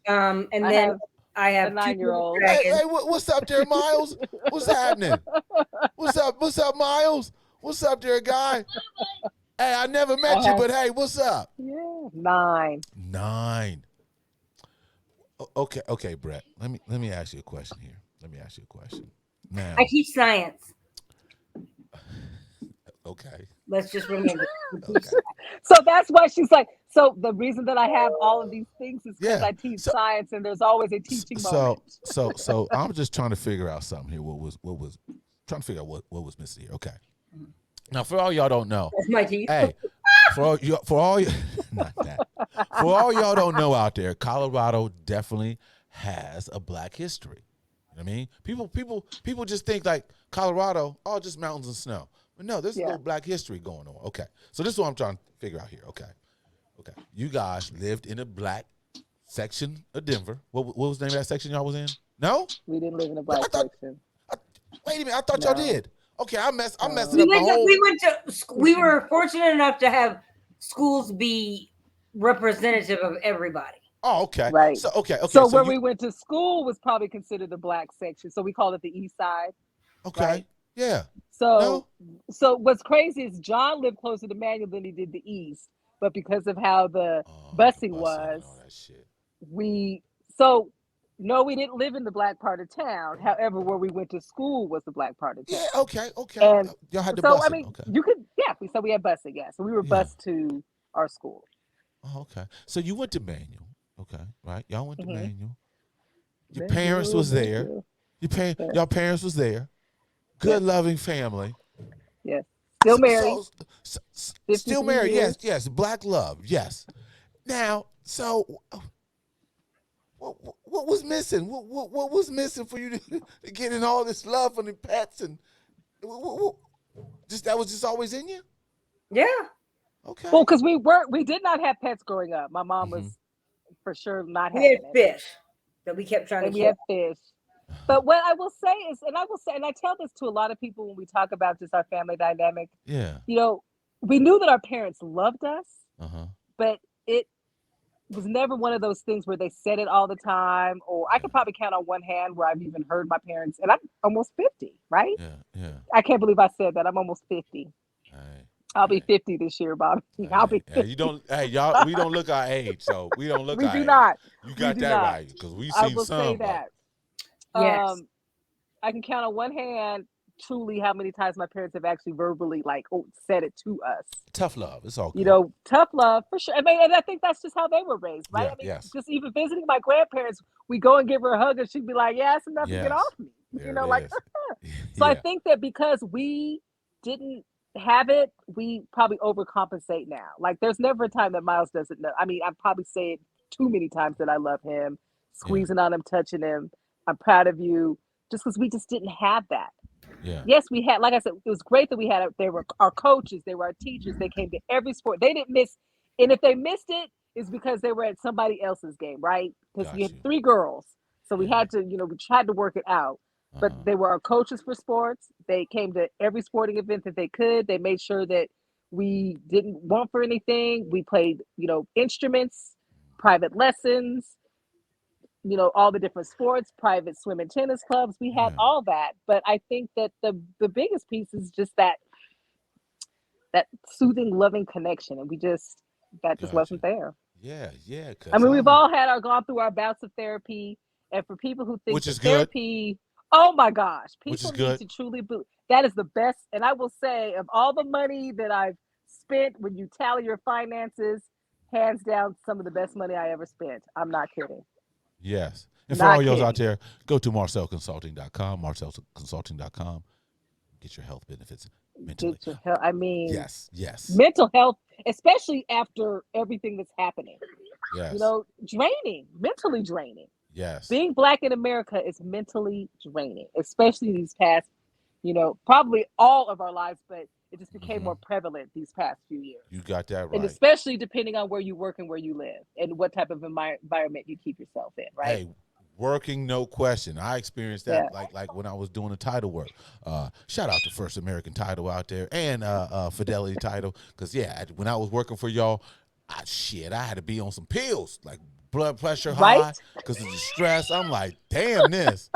And then I have a 9-year-old. Hey, what's up there, Miles? What's happening? What's up, Miles? What's up there, guy? Hey, I never met you, but hey, what's up? Yeah, 9. 9. Okay, Brett. Let me ask you a question here. Now, I teach science. Okay. Let's just remember. Okay. So that's why she's like, so the reason that I have all of these things is because I teach science and there's always a teaching moment. So I'm just trying to figure out something here. What was what was missing here. Okay. Now for all y'all don't know. That's my teeth. Hey, for all not that. For all y'all don't know out there, Colorado definitely has a Black history. You know what I mean? People just think like Colorado, just mountains and snow. But no, there's a little Black history going on. Okay. So this is what I'm trying to figure out here. Okay. You guys lived in a Black section of Denver. What was the name of that section y'all was in? No? We didn't live in a Black section. Wait a minute. I thought y'all did. Okay, I'm messing up we were fortunate enough to have schools be representative of everybody. Oh, okay. Right. So okay. So where we went to school was probably considered the Black section. So we called it the East Side. Okay. Right? Yeah. So what's crazy is John lived closer to Manual than he did the East, but because of how the busing was, we didn't live in the Black part of town. However, where we went to school was the Black part of town. Yeah. Okay. And y'all had the so busing. I mean, you could we had busing. Yeah. So we were bused to our school. Oh, okay. So you went to Manual. Okay. Right. Y'all went to Manual. Your Manual, parents was there. Y'all parents was there. Good, loving family. Yes. Still married. Still married. Yes. Black love. Yes. Now, so what was missing? What was missing for you to get in all this love from the pets and that was just always in you? Yeah. Okay. Well, because we did not have pets growing up. My mom was for sure not having We had fish that we kept trying to we had fish. But what I will say is, and I tell this to a lot of people when we talk about just our family dynamic. Yeah. You know, we knew that our parents loved us, Uh-huh. but it was never one of those things where they said it all the time. Or I could probably count on one hand where I've even heard my parents, and I'm almost 50, right? Yeah. Yeah. I can't believe I said that. I'm almost 50. Hey, I'll be 50 this year, Bobby. I'll be 50. Hey, you don't. Hey, y'all. We don't look our age, so we don't look We our do age. not. You We got do that not. right because we I seen will say some, but that. Yes. I can count on one hand truly how many times my parents have actually verbally said it to us. tough love. It's all You good. know, tough love for sure. I mean, and I think that's just how they were raised, right? Yeah. I mean, Yes. just even visiting my grandparents, we go and give her a hug and she'd be like, yeah, that's enough to get Yes. off me. There Like, it is. so I Yeah. think that because we didn't have it, we probably overcompensate now. Like, there's never a time that Miles doesn't know. I mean, I probably say it too many times that I love him, Yeah. squeezing on him, touching him. I'm proud of you, just because we just didn't have that. Yeah. Yes, we had, like I said, it was great that we had, they were our coaches, they were our teachers, they came to every sport. They didn't miss, and if they missed it, it's because they were at somebody else's game, right? Because we Got had you. 3 girls. So we Yeah. had to, we tried to work it out. But Uh-huh. they were our coaches for sports. They came to every sporting event that they could. They made sure that we didn't want for anything. We played, instruments, private lessons, all the different sports, private swim and tennis clubs. We had Yeah. all that. But I think that the biggest piece is just that soothing, loving connection. And that just Got you. wasn't there. Yeah. Yeah. I Cause mean, we've all gone through our bouts of therapy. And for people who think which that is good. therapy, oh my gosh, Which is people need good. to truly that is the best. And I will say, of all the money that I've spent, when you tally your finances, hands down, some of the best money I ever spent. I'm not kidding. Yes. And for Not all y'all out kidding. there, go to marcelconsulting.com, marcelconsulting.com. Get your health benefits mentally. Get your help. I mean, Yes. Yes. mental health, especially after everything that's happening, Yes. mentally draining. Yes. Being Black in America is mentally draining, especially these past, probably all of our lives, but it just became more prevalent these past few years. You got that And right. especially depending on where you work and where you live and what type of environment you keep yourself in, right? Hey, working, no question. I experienced that Yeah. like when I was doing the title work. Shout out to First American Title out there and Fidelity Title. Because, when I was working for y'all, I had to be on some pills, like blood pressure high Right? because of the stress. I'm like, damn this.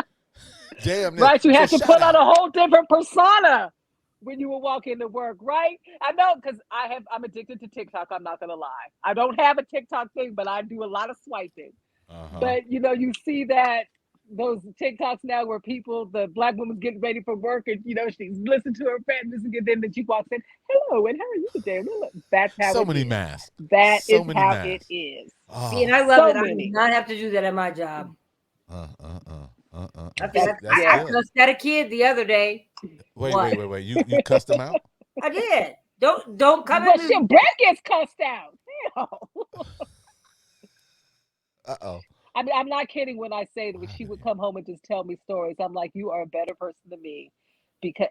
Damn this. Right? You So have to shout put on out. a whole different persona when you will walk into work, right? I know, because I'm addicted to TikTok. I'm not gonna lie. I don't have a TikTok thing, but I do a lot of swiping. Uh-huh. But you see that those TikToks now where the Black woman's getting ready for work, and she's listening to her friend, and then she walks in, hello, and how are you today? That's how So it many is. masks. That So is many how it masks. is. See, and Oh. I love So it. I do many. not have to do that at my job. That's I good. cussed at a kid the other day. Wait. You cussed them out? I did. Don't come But at me. Brett gets cussed out. Uh-oh. I mean, I'm not kidding when I say that when she would come home and just tell me stories. I'm like, you are a better person than me,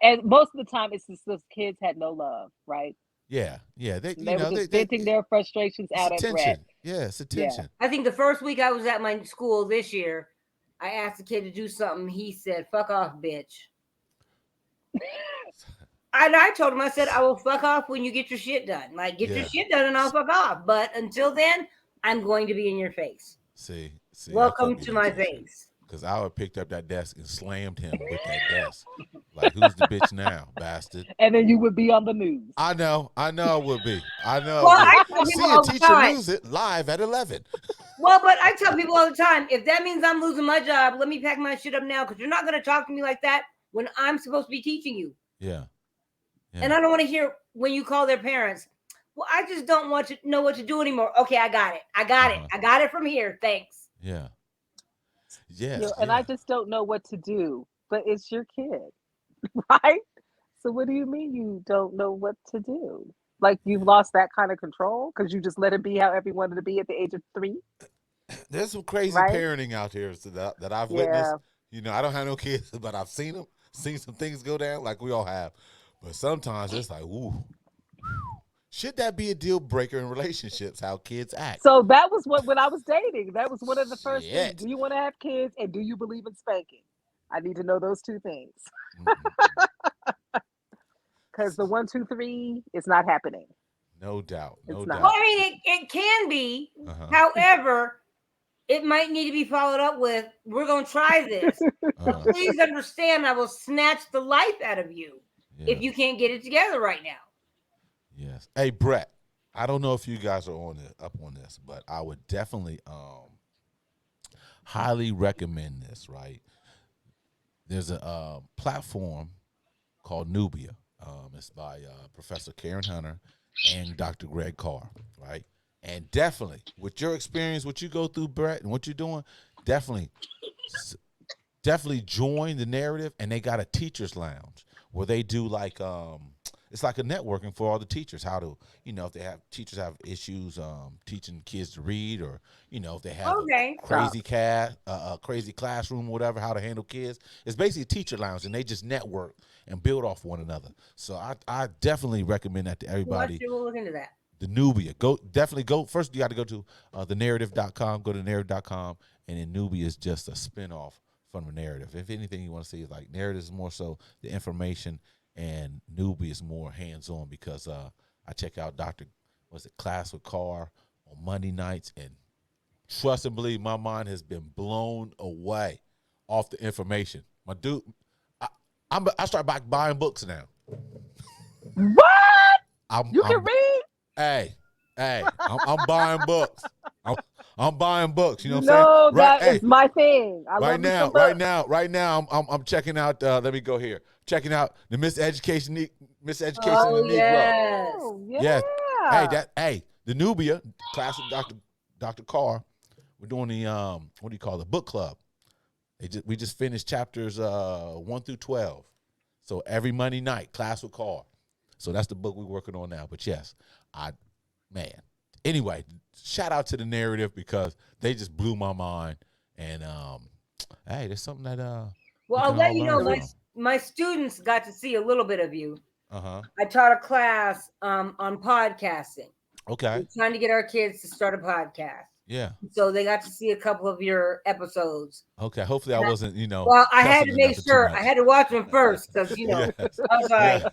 and most of the time it's just those kids had no love, right? Yeah. They Were just venting their frustrations it's out at Brett. attention. Yeah, it's attention. I think the first week I was at my school this year, I asked the kid to do something. He said, "Fuck off, bitch." And I told him, I said, "I will fuck off when you get your shit done. Like, get your shit done and I'll fuck off. But until then, I'm going to be in your face." See. Welcome to my face. Because I would have picked up that desk and slammed him with that desk. Like, who's the bitch now, bastard? And then you would be on the news. I know I would be. I know. Well, I tell See people a all the teacher time. lose it live at 11. Well, but I tell people all the time, if that means I'm losing my job, let me pack my shit up now, because you're not going to talk to me like that when I'm supposed to be teaching you. Yeah. And I don't want to hear when you call their parents, well, I just don't want to know what to do anymore. Okay, I got it. I got it from here. Thanks. Yeah. Yeah. And I just don't know what to do. But it's your kid, right? So what do you mean you don't know what to do? Like, you've lost that kind of control because you just let him be however he wanted to be at the age of 3? There's some crazy Right? parenting out here that I've witnessed. I don't have no kids, but I've seen them, seen some things go down like we all have. But sometimes it's like, ooh, should that be a deal breaker in relationships, how kids act? So that was when I was dating. That was one of the first Shit. things. Do you want to have kids, and do you believe in spanking? I need to know those two things. Because the 1, 2, 3 is not happening. No doubt. No It's doubt. not. Well, I mean, it can be. However, it might need to be followed up with, we're going to try this. But please understand, I will snatch the life out of you if you can't get it together right now. Yes. Hey, Brett, I don't know if you guys are up on this, but I would definitely highly recommend this, right? There's a platform called Nubia. It's by Professor Karen Hunter and Dr. Greg Carr, right? And definitely, with your experience, what you go through, Brett, and what you're doing, definitely join the narrative. And they got a teacher's lounge where they do like it's like a networking for all the teachers. How to, if they have teachers have issues teaching kids to read, or if they have a crazy classroom or whatever, how to handle kids. It's basically a teacher lounge, and they just network and build off one another. So I definitely recommend that to everybody. We'll look into that. The Nubia. Definitely go. First, you got to go to thenarrative.com. Go to narrative.com, and then Nubia is just a spinoff from the narrative. If anything you want to see is like narrative is more so the information, and Nubia is more hands-on, because I check out Class with Carr on Monday nights, and trust and believe, my mind has been blown away off the information. My dude, I start buying books now. What? You can read? Hey, I'm buying books. I'm buying books. You know what I'm saying? That is my thing. Right now, I'm checking out. Let me go here. Checking out the Miseducation of the Negro. Yes. Hey, the Nubia class with Dr. Carr. We're doing the what do you call it? Book club. We just finished chapters 1 through 12. So every Monday night, class with Carr. So that's the book we're working on now. But yes, anyway, shout out to the narrative, because they just blew my mind. And hey, there's something that well, I'll let you know, my students got to see a little bit of you. I taught a class on podcasting. Okay. We're trying to get our kids to start a podcast. Yeah. So they got to see a couple of your episodes. Okay. Hopefully I wasn't, Well, I had to make sure. I had to watch them first, because, I was like.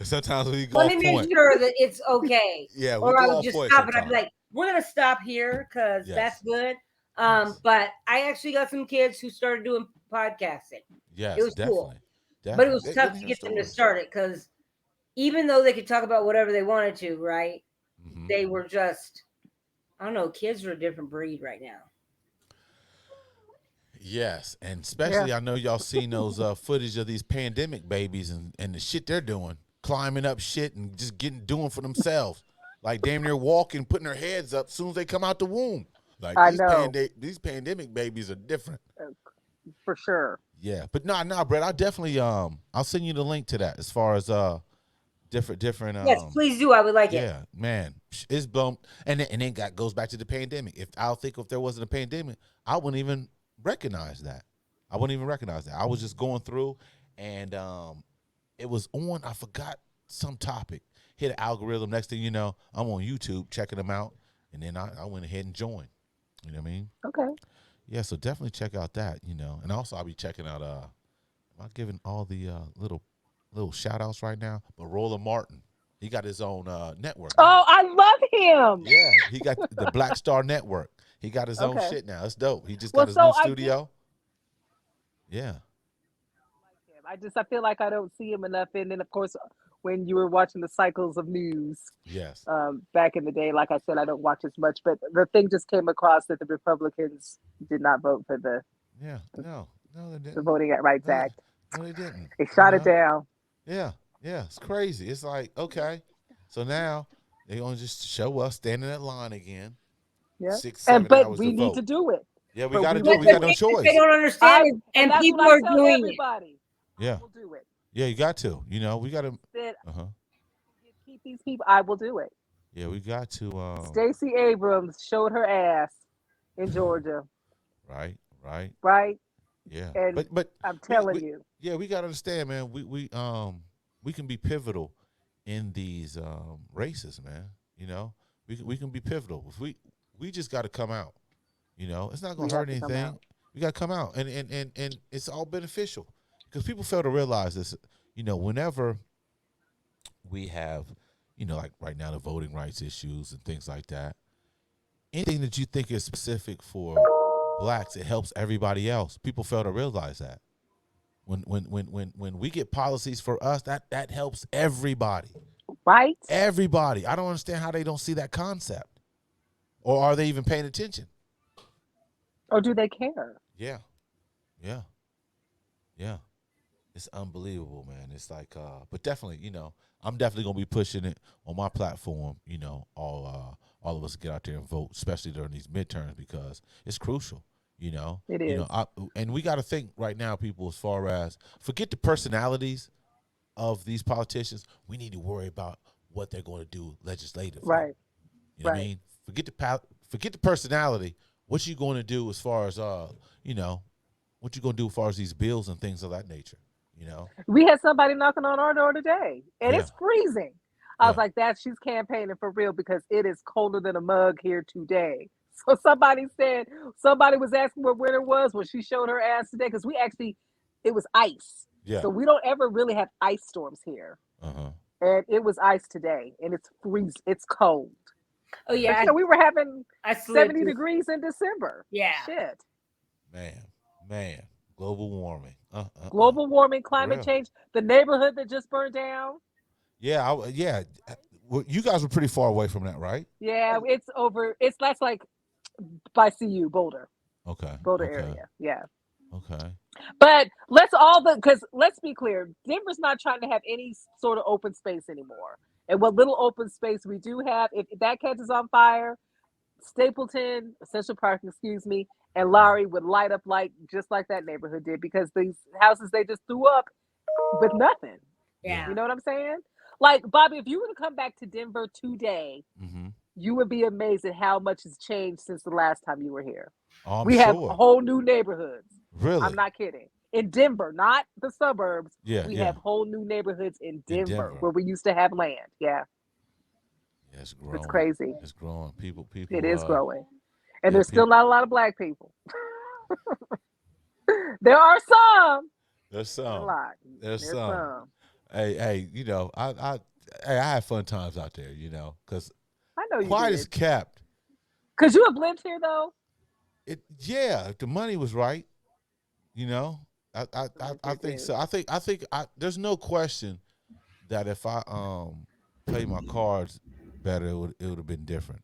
Sometimes we go let me make sure that it's okay. Yeah. Or I would just stop and I'd be like, we're going to stop here, because that's good. But I actually got some kids who started doing podcasting. Yes, it was definitely. Cool. But it was tough to get them to start it, because even though they could talk about whatever they wanted to, right? Mm-hmm. They were just, I don't know, kids are a different breed right now. Yes, and especially I know y'all seen those footage of these pandemic babies and the shit they're doing, climbing up shit and just doing for themselves, like damn near walking, putting their heads up as soon as they come out the womb. Like these pandemic babies are different. For sure. Yeah, but no, Brett, I definitely I'll send you the link to that as far as different. Yes, please do. I would like it. Yeah, man, it's blown, and then goes back to the pandemic. If there wasn't a pandemic, I wouldn't even recognize that. I was just going through, and it was on. I forgot some topic. Hit an algorithm. Next thing you know, I'm on YouTube checking them out, and then I went ahead and joined. You know what I mean? Okay. Yeah, so definitely check out that, and also I'll be checking out. I'm not giving all the little shout outs right now, but Roland Martin, he got his own network. Oh, I love him. Yeah, he got the Black Star Network. He got his own shit now. It's dope. He just got his new studio. Yeah. I feel like I don't see him enough. And then, of course, when you were watching the cycles of news, yes, back in the day, like I said, I don't watch as much, but the thing just came across that the Republicans did not vote for the they didn't. The Voting Rights Act. No, they didn't. They shot it down. Yeah, it's crazy. It's like, okay, so now they gonna just show us standing in line again. Yeah, 6-7 but hours we to need vote. to do it. Yeah, we got to do it. We got no choice. They don't understand it, and people are doing everybody. Yeah, we'll do it. Yeah, you got to. We got to. Keep these people. I will do it. Yeah, we got to. Stacey Abrams showed her ass in Georgia. Right. Yeah, and but I'm telling you. Yeah, we got to understand, man. We can be pivotal in these races, man. We can be pivotal. If we just got to come out. It's not going to hurt anything. We got to come out, and it's all beneficial because people fail to realize this. Whenever we have, like right now, the voting rights issues and things like that. Anything that you think is specific for blacks, it helps everybody else. People fail to realize that. When we get policies for us, that helps everybody. Right. Everybody. I don't understand how they don't see that concept. Or are they even paying attention? Or do they care? Yeah. Yeah. Yeah. It's unbelievable, man. It's like, but definitely, I'm definitely gonna be pushing it on my platform. All of us get out there and vote, especially during these midterms, because it's crucial. It is. And we got to think right now, people, as far as forget the personalities of these politicians. We need to worry about what they're going to do legislatively. Right. You know what I mean? Forget the personality. What you going to do as far as what you going to do as far as these bills and things of that nature. We had somebody knocking on our door today, and it's freezing. I was like, she's campaigning for real because it is colder than a mug here today. So somebody was asking what winter was when she showed her ass today, because it was ice. Yeah. So we don't ever really have ice storms here. Uh-huh. And it was ice today, and it's freezing. It's cold. Oh yeah. But, we were having 70 degrees in December. Yeah. Shit. Man. Global warming. Global warming, climate change. The neighborhood that just burned down. Yeah, Well, you guys were pretty far away from that, right? Yeah, it's over. That's like by CU, Boulder. Okay. Boulder area. Yeah. Okay. But because let's be clear, Denver's not trying to have any sort of open space anymore. And what little open space we do have, if that catches on fire, Stapleton, Central Park, and Lowry would light up just like that neighborhood did, because these houses they just threw up with nothing. Yeah. You know what I'm saying? Like, Bobby, if you were to come back to Denver today, you would be amazed at how much has changed since the last time you were here. We have whole new neighborhoods. Really? I'm not kidding. In Denver, not the suburbs. Yeah, we have whole new neighborhoods in Denver where we used to have land. Yeah. It's growing. It's crazy. It's growing. People. It is growing. And there's still not a lot of black people. There are some. There's some. A lot. There's some. Hey, I had fun times out there, because I know you quiet did. is kept. Because you have lived here, though. If the money was right, I think so. I think there's no question that if I played my cards better, it would have been different.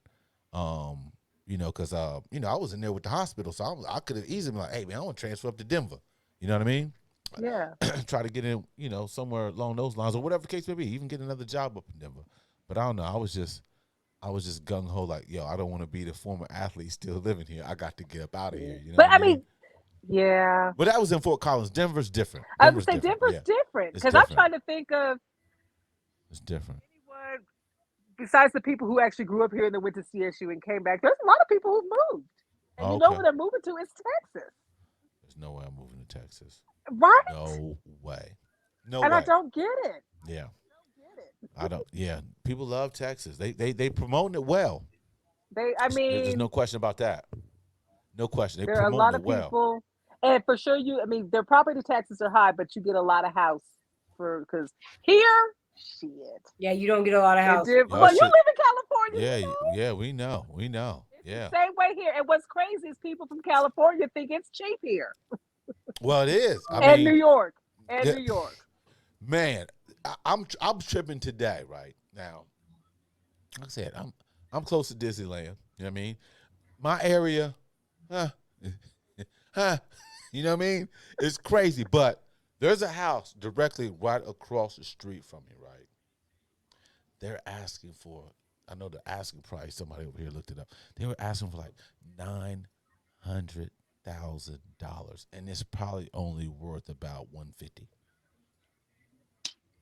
Because I was in there with the hospital, so I could have easily been like, hey man, I want to transfer up to Denver. You know what I mean? Yeah. Try to get in, somewhere along those lines, or whatever the case may be, even get another job up in Denver. But I don't know. I was just gung ho, like, yo, I don't want to be the former athlete still living here. I got to get up out of here. You know. But I mean, yeah. But that was in Fort Collins. Denver's different. I would say Denver's different, because I'm trying to think of. It's different. Anyone besides the people who actually grew up here and then went to CSU and came back. There's a lot of people who moved, and you know where they're moving to is Texas. There's no way I'm moving to Texas. Right? No way. No and way. I don't get it. Yeah. I don't. Yeah, people love Texas. They promoting it well. There's no question about that. No question. There are a lot of people, and for sure their property taxes are high, but you get a lot of house because here, shit. Yeah, you don't get a lot of house. Well, you live in California. Yeah, we know. Yeah. The same way here, and what's crazy is people from California think it's cheap here. Well, it is. And New York. Man, I'm tripping today, right now. Like I said, I'm close to Disneyland. You know what I mean? My area, you know what I mean? It's crazy, but there's a house directly right across the street from me, right? They're asking for, I know the asking price, somebody over here looked it up. They were asking for like $900,000, and it's probably only worth about $150,000.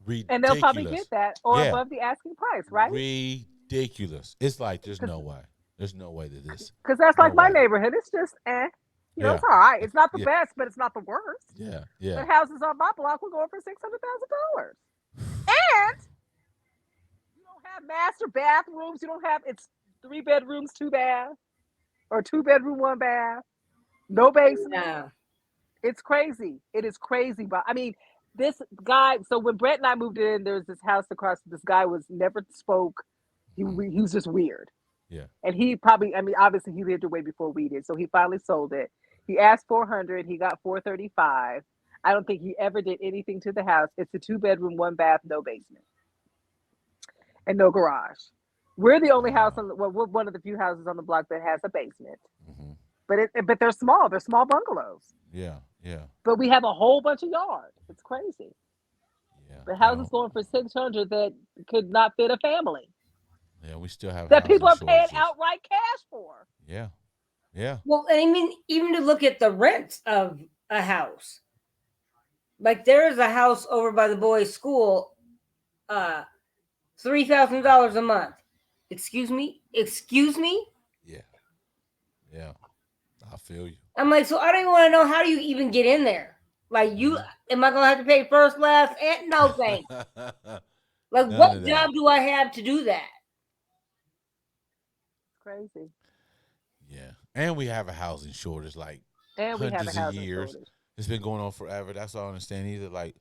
Ridiculous. And they'll probably get that or above the asking price, right? Ridiculous. It's like there's no way. There's no way that this. Because that's like my neighborhood. It's just it's all right. It's not the best, but it's not the worst. Yeah. The houses on my block will go for $600,000, and you don't have master bathrooms. You don't have it's 3 bedrooms, 2 baths, or 2 bedroom, 1 bath. No basement. No. It's crazy. It is crazy. But I mean, this guy. So when Brett and I moved in, there was this house across. This guy was never spoke. He was just weird. Yeah. And he probably, I mean, obviously he lived away before we did. So he finally sold it. He asked 400. He got 435. I don't think he ever did anything to the house. It's a 2-bedroom, 1-bath, no basement, and no garage. We're the only house we're one of the few houses on the block that has a basement. Mm-hmm. But they're small. They're small bungalows. Yeah, yeah. But we have a whole bunch of yard. It's crazy. Yeah. The house is going for 600 that could not fit a family. Yeah, we still have that people are paying outright cash for. Yeah, yeah. Well, I mean, even to look at the rents of a house, like there is a house over by the boys' school, $3,000 a month. Excuse me. Yeah, yeah. I feel you. I'm like, so I don't even want to know, how do you even get in there? Like, am I gonna have to pay first, last, and no thanks? Like, what job do I have to do that? Crazy. Yeah, and we have a housing shortage, like hundreds of years. It's been going on forever. That's all I understand. Either like,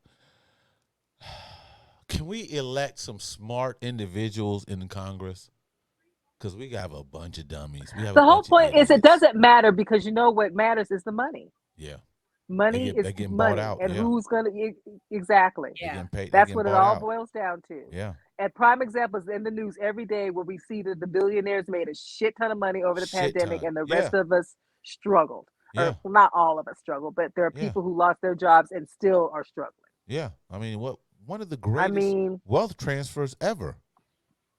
can we elect some smart individuals in Congress? Because we have a bunch of dummies. The whole point is it doesn't matter, because you know what matters is the money. Yeah. Money is money, and who's gonna exactly? Yeah, that's what it all boils down to. Yeah. And prime examples in the news every day where we see that the billionaires made a shit ton of money over the pandemic, and the rest of us struggled. Yeah. Or, well, not all of us struggled, but there are people who lost their jobs and still are struggling. Yeah, I mean, one of the greatest wealth transfers ever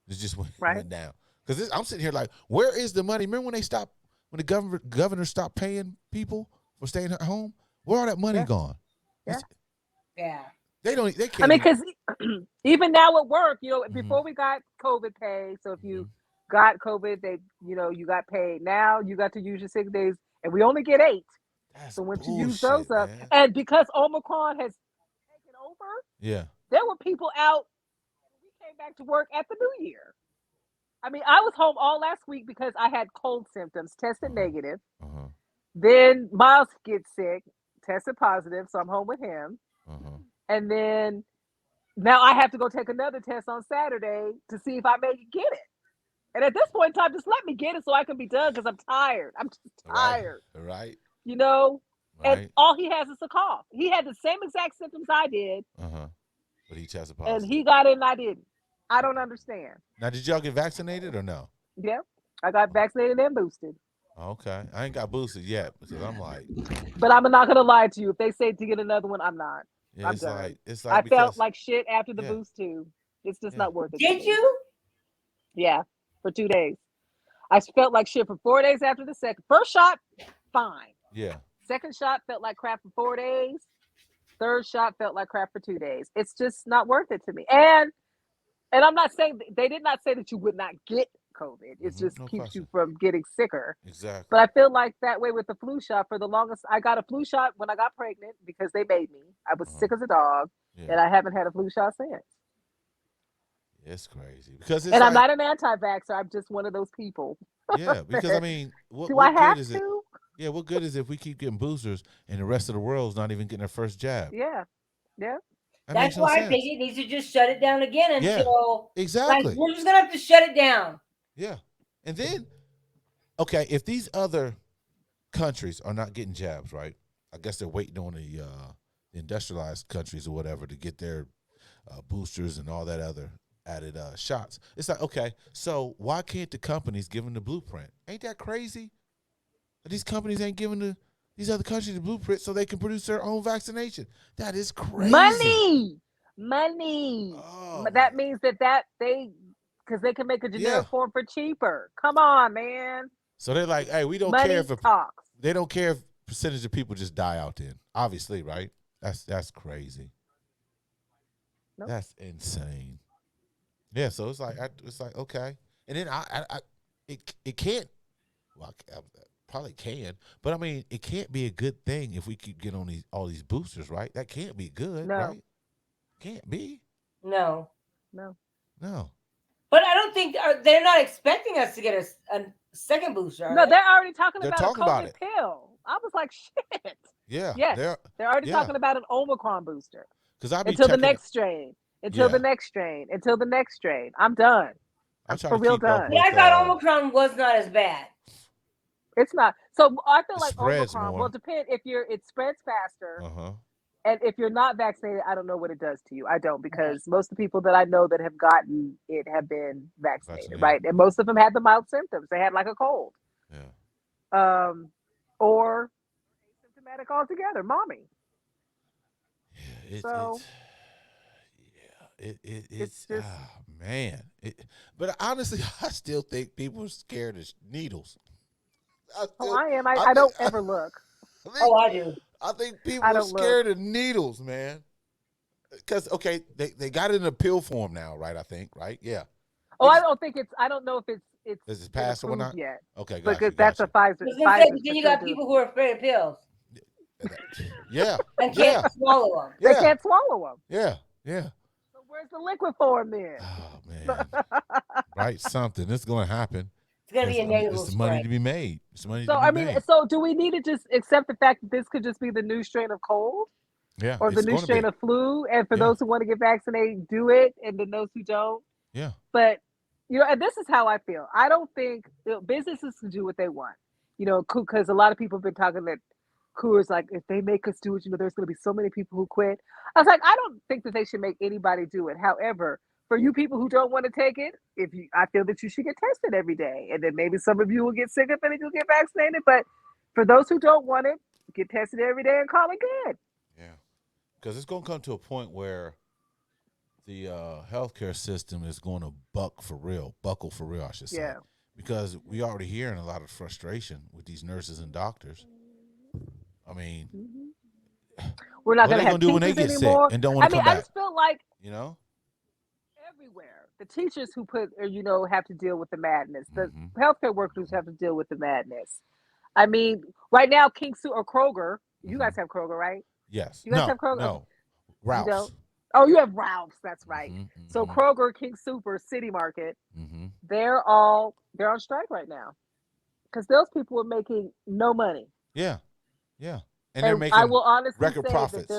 is just went down. Because I'm sitting here like, where is the money? Remember when the governor stopped paying people for staying at home? Where all that money gone? Yeah. They can't. I mean, because even now at work, before we got COVID pay, so if you got COVID, you got paid. Now you got to use your 6 days, and we only get 8. So once you use those up, and because Omicron has taken over, there were people out. We came back to work at the New Year. I mean, I was home all last week because I had cold symptoms, tested negative. Then Miles gets sick, tested positive, so I'm home with him. And then now I have to go take another test on Saturday to see if I may get it. And at this point in time, just let me get it so I can be done, because I'm tired. I'm just tired. Right. And all he has is a cough. He had the same exact symptoms I did. But he tested positive. And he got it and I didn't. I don't understand. Now, did y'all get vaccinated or no? Yeah. I got vaccinated and boosted. Okay. I ain't got boosted yet, because I'm like. But I'm not going to lie to you. If they say to get another one, I'm not. Yeah, it's like I felt like shit after the boost too. It's just not worth it. Did you? Yeah, for 2 days. I felt like shit for 4 days after the first shot. Fine. Yeah. Second shot felt like crap for 4 days. Third shot felt like crap for 2 days. It's just not worth it to me. And I'm not saying, they did not say that you would not get COVID. It just keeps you from getting sicker. Exactly. But I feel like that way with the flu shot. For the longest, I got a flu shot when I got pregnant because they made me. I was sick as a dog, and I haven't had a flu shot since. It's crazy because I'm not an anti-vaxxer. I'm just one of those people. Yeah, because I mean, what I have good is to? It? Yeah, what good is it if we keep getting boosters and the rest of the world's not even getting their first jab? Yeah. That's why I think it needs to just shut it down again until exactly. Like, we're just gonna have to shut it down. Yeah, and then if these other countries are not getting jabs, right? I guess they're waiting on the industrialized countries or whatever to get their boosters and all that other added shots. It's like, okay, so why can't the companies give them the blueprint? Ain't that crazy? These companies ain't giving these other countries the blueprint so they can produce their own vaccination. That is crazy. Money. Oh, that means that because they can make a generic form for cheaper. Come on, man. So they're like, hey, we don't care if they don't care if percentage of people just die out then. Obviously, right? That's crazy. Nope. That's insane. Yeah, so it's like okay, and then it can't. Well, I probably can, but I mean, it can't be a good thing if we keep getting on all these boosters, right? That can't be good, right? Can't be. No. But I don't think they're not expecting us to get a second booster. No, they're already talking about a COVID pill. I was like, shit. Yeah. Yes, they're already talking about an Omicron booster. Because I be until the checking next strain, until the next strain, until the next strain. I'm done. I'm for real done. But I thought Omicron was not as bad. It's not. So I feel like Omicron will depend if it spreads faster. Uh-huh. And if you're not vaccinated, I don't know what it does to you. I don't, because most of the people that I know that have gotten it have been vaccinated, right? And most of them had the mild symptoms. They had like a cold. Yeah. Or asymptomatic altogether, mommy. Yeah, it's just, man. But honestly, I still think people are scared of needles. I am. I don't ever look. I do. I think people are scared of needles, man. Because they got it in a pill form now, right? I think, right? Yeah. Oh, I don't think it's. I don't know if it's. Is it passed or not yet? Okay, because that's a Pfizer. Then you got people who are afraid of pills. Yeah. And can't swallow them. They can't swallow them. Yeah. Yeah. So where's the liquid form then? Oh man. Right, something. It's going to happen. It's going to be a nasal It's money to be made. It's money so to be made. So do we need to just accept the fact that this could just be the new strain of cold? Yeah. Or the new strain of flu? And for those who want to get vaccinated, do it. And then those who don't. Yeah. But, and this is how I feel. I don't think businesses can do what they want. Because a lot of people have been talking that Coors, like, if they make us do it, there's going to be so many people who quit. I was like, I don't think that they should make anybody do it. However, for you people who don't want to take it, I feel that you should get tested every day. And then maybe some of you will get sick and you'll get vaccinated. But for those who don't want it, get tested every day and call it good. Yeah. Because it's going to come to a point where the healthcare system is going to buckle for real, I should say. Yeah. Because we already hearing a lot of frustration with these nurses and doctors. I mean, we're not going to have do when they get anymore. Sick and don't want to come back. I just feel like everywhere the teachers who have to deal with the madness. The healthcare workers have to deal with the madness. I mean, right now, King Su or Kroger. You guys have Kroger, right? Yes. You guys have Kroger? No. Ralph's. You don't? Oh, you have Ralph's. That's right. So Kroger, King Super, City Market, they're on strike right now because those people are making no money. Yeah. Yeah. And they're making record profits.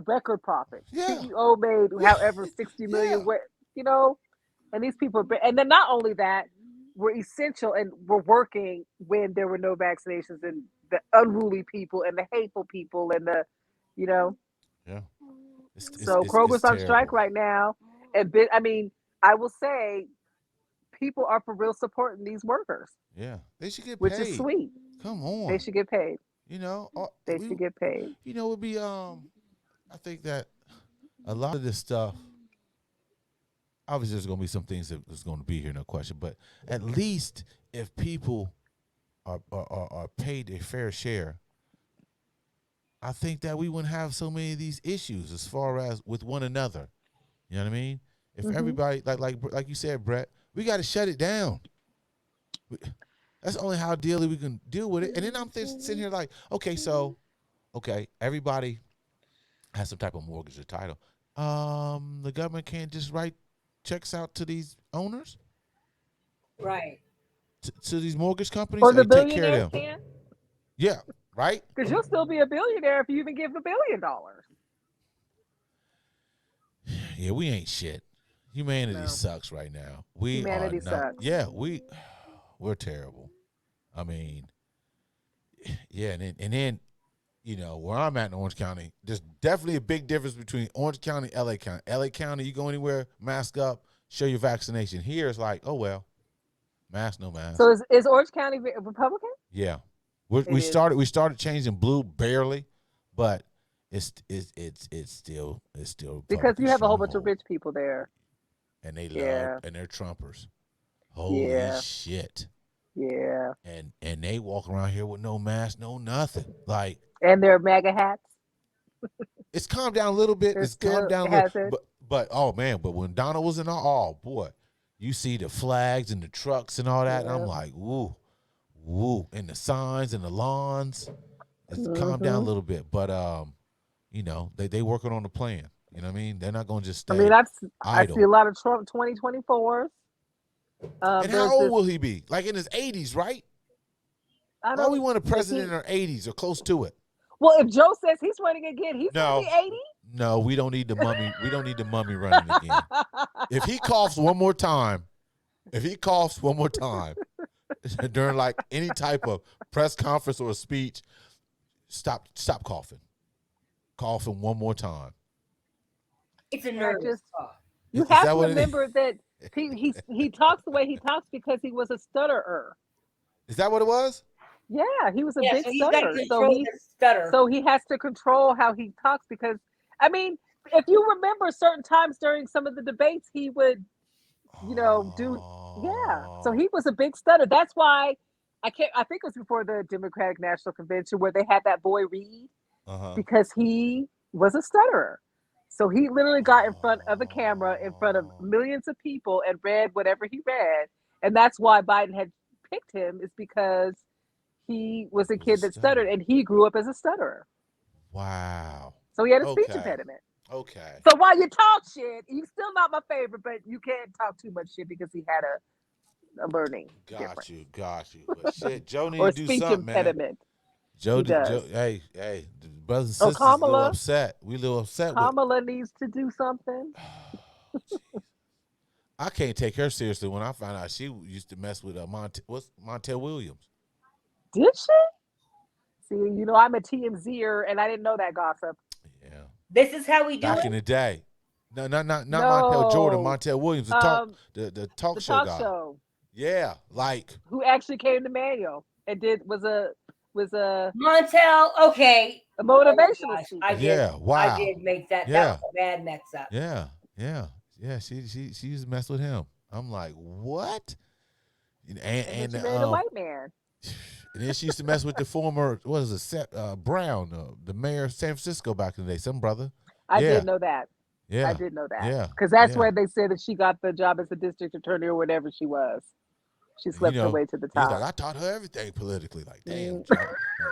Record profits. Yeah. CEO made however 60 million, and these people are, and then not only that, we're essential and we're working when there were no vaccinations, and the unruly people and the hateful people and the, Yeah. So Kroger's on strike right now. And I will say people are for real supporting these workers. Yeah. They should get paid. Which is sweet. Come on. They should get paid. They should get paid. It would be, I think that a lot of this stuff, obviously there's going to be some things that's going to be here, no question, but at least if people are paid their fair share, I think that we wouldn't have so many of these issues as far as with one another. You know what I mean? If everybody, like you said, Brett, we got to shut it down. That's only how we can deal with it. And then I'm sitting here like, everybody has some type of mortgage or title. The government can't just write checks out to these owners, right? To these mortgage companies, or the take care billionaires of them. can. Yeah, right. Because you'll still be a billionaire if you even give $1 billion. Yeah, we ain't shit. Humanity sucks right now. Humanity sucks. Yeah, we're terrible. I mean, yeah, and then where I'm at in Orange County, there's definitely a big difference between Orange County and LA County. LA County, you go anywhere, mask up, show your vaccination. Here it's like, oh well, mask, no mask. So is Orange County Republican? Yeah, we started changing blue barely, but it's still because you have a whole bunch of rich people there, and they love and they're Trumpers. Holy shit. Yeah. And they walk around here with no mask, no nothing. Like, and their MAGA hats. It's calmed down a little bit. It's calmed down a little, but oh man, but when Donald was in boy, you see the flags and the trucks and all that, and I'm like, woo, and the signs and the lawns. It's calmed down a little bit, but they working on the plan. You know what I mean? They're not going to just stay. I see a lot of Trump 2024s. And how old will he be? Like in his 80s, right? Why we want a president in our 80s or close to it? Well, if Joe says he's running again, he's gonna be 80. No, we don't need the mummy. We don't need the mummy running again. If he coughs one more time, during like any type of press conference or a speech, stop coughing. Coughing one more time. It's a nervous cough. You have to remember that he talks the way he talks because he was a stutterer. Is that what it was? Yeah, he was a big stutterer. So he has to control how he talks because, I mean, if you remember certain times during some of the debates, he would, So he was a big stutter. That's why I think it was before the Democratic National Convention where they had that boy Reed because he was a stutterer. So he literally got in front of a camera in front of millions of people and read whatever he read. And that's why Biden had picked him, is because he was a kid that stuttered and he grew up as a stutterer. Wow. So he had a speech impediment. Okay. So while you talk shit, he's still not my favorite, but you can't talk too much shit because he had a learning difference. Got you. But shit, Joe needs to do something, impediment. Man. Joe, hey, the brothers and sisters a little upset. We a little upset. Kamala needs to do something. I can't take her seriously when I found out she used to mess with Montel Williams. Did she? See, I'm a TMZer and I didn't know that gossip. Yeah. This is how we do Back it? in the day. No, not Montel Jordan, Montel Williams, the talk show guy. Show. Yeah, like who actually came to Manual and was a Montel, okay. A motivational speaker. Wow. I did make that. Yeah. That was a bad mix up. Yeah. She used to mess with him. I'm like, what? And she married a white man. And then she used to mess with the former, Brown, the mayor of San Francisco back in the day, some brother. I did know that. Yeah. I did know that. Yeah. Because that's where they said that she got the job as a district attorney or whatever she was. She slept her way to the top. Like, I taught her everything politically. Like, damn,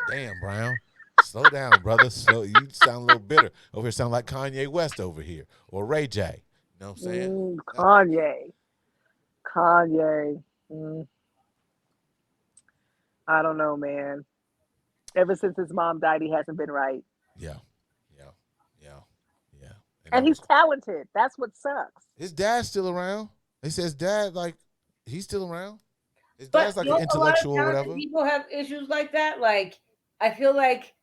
damn, Brown. Slow down, brother. You sound a little bitter. Over here sound like Kanye West over here. Or Ray J. You know what I'm saying? Kanye. I don't know, man. Ever since his mom died, he hasn't been right. Yeah. And he's talented. That's what sucks. His dad's still around. They say his dad, like, he's still around. His dad's like an intellectual or whatever. People have issues like that. Like, I feel like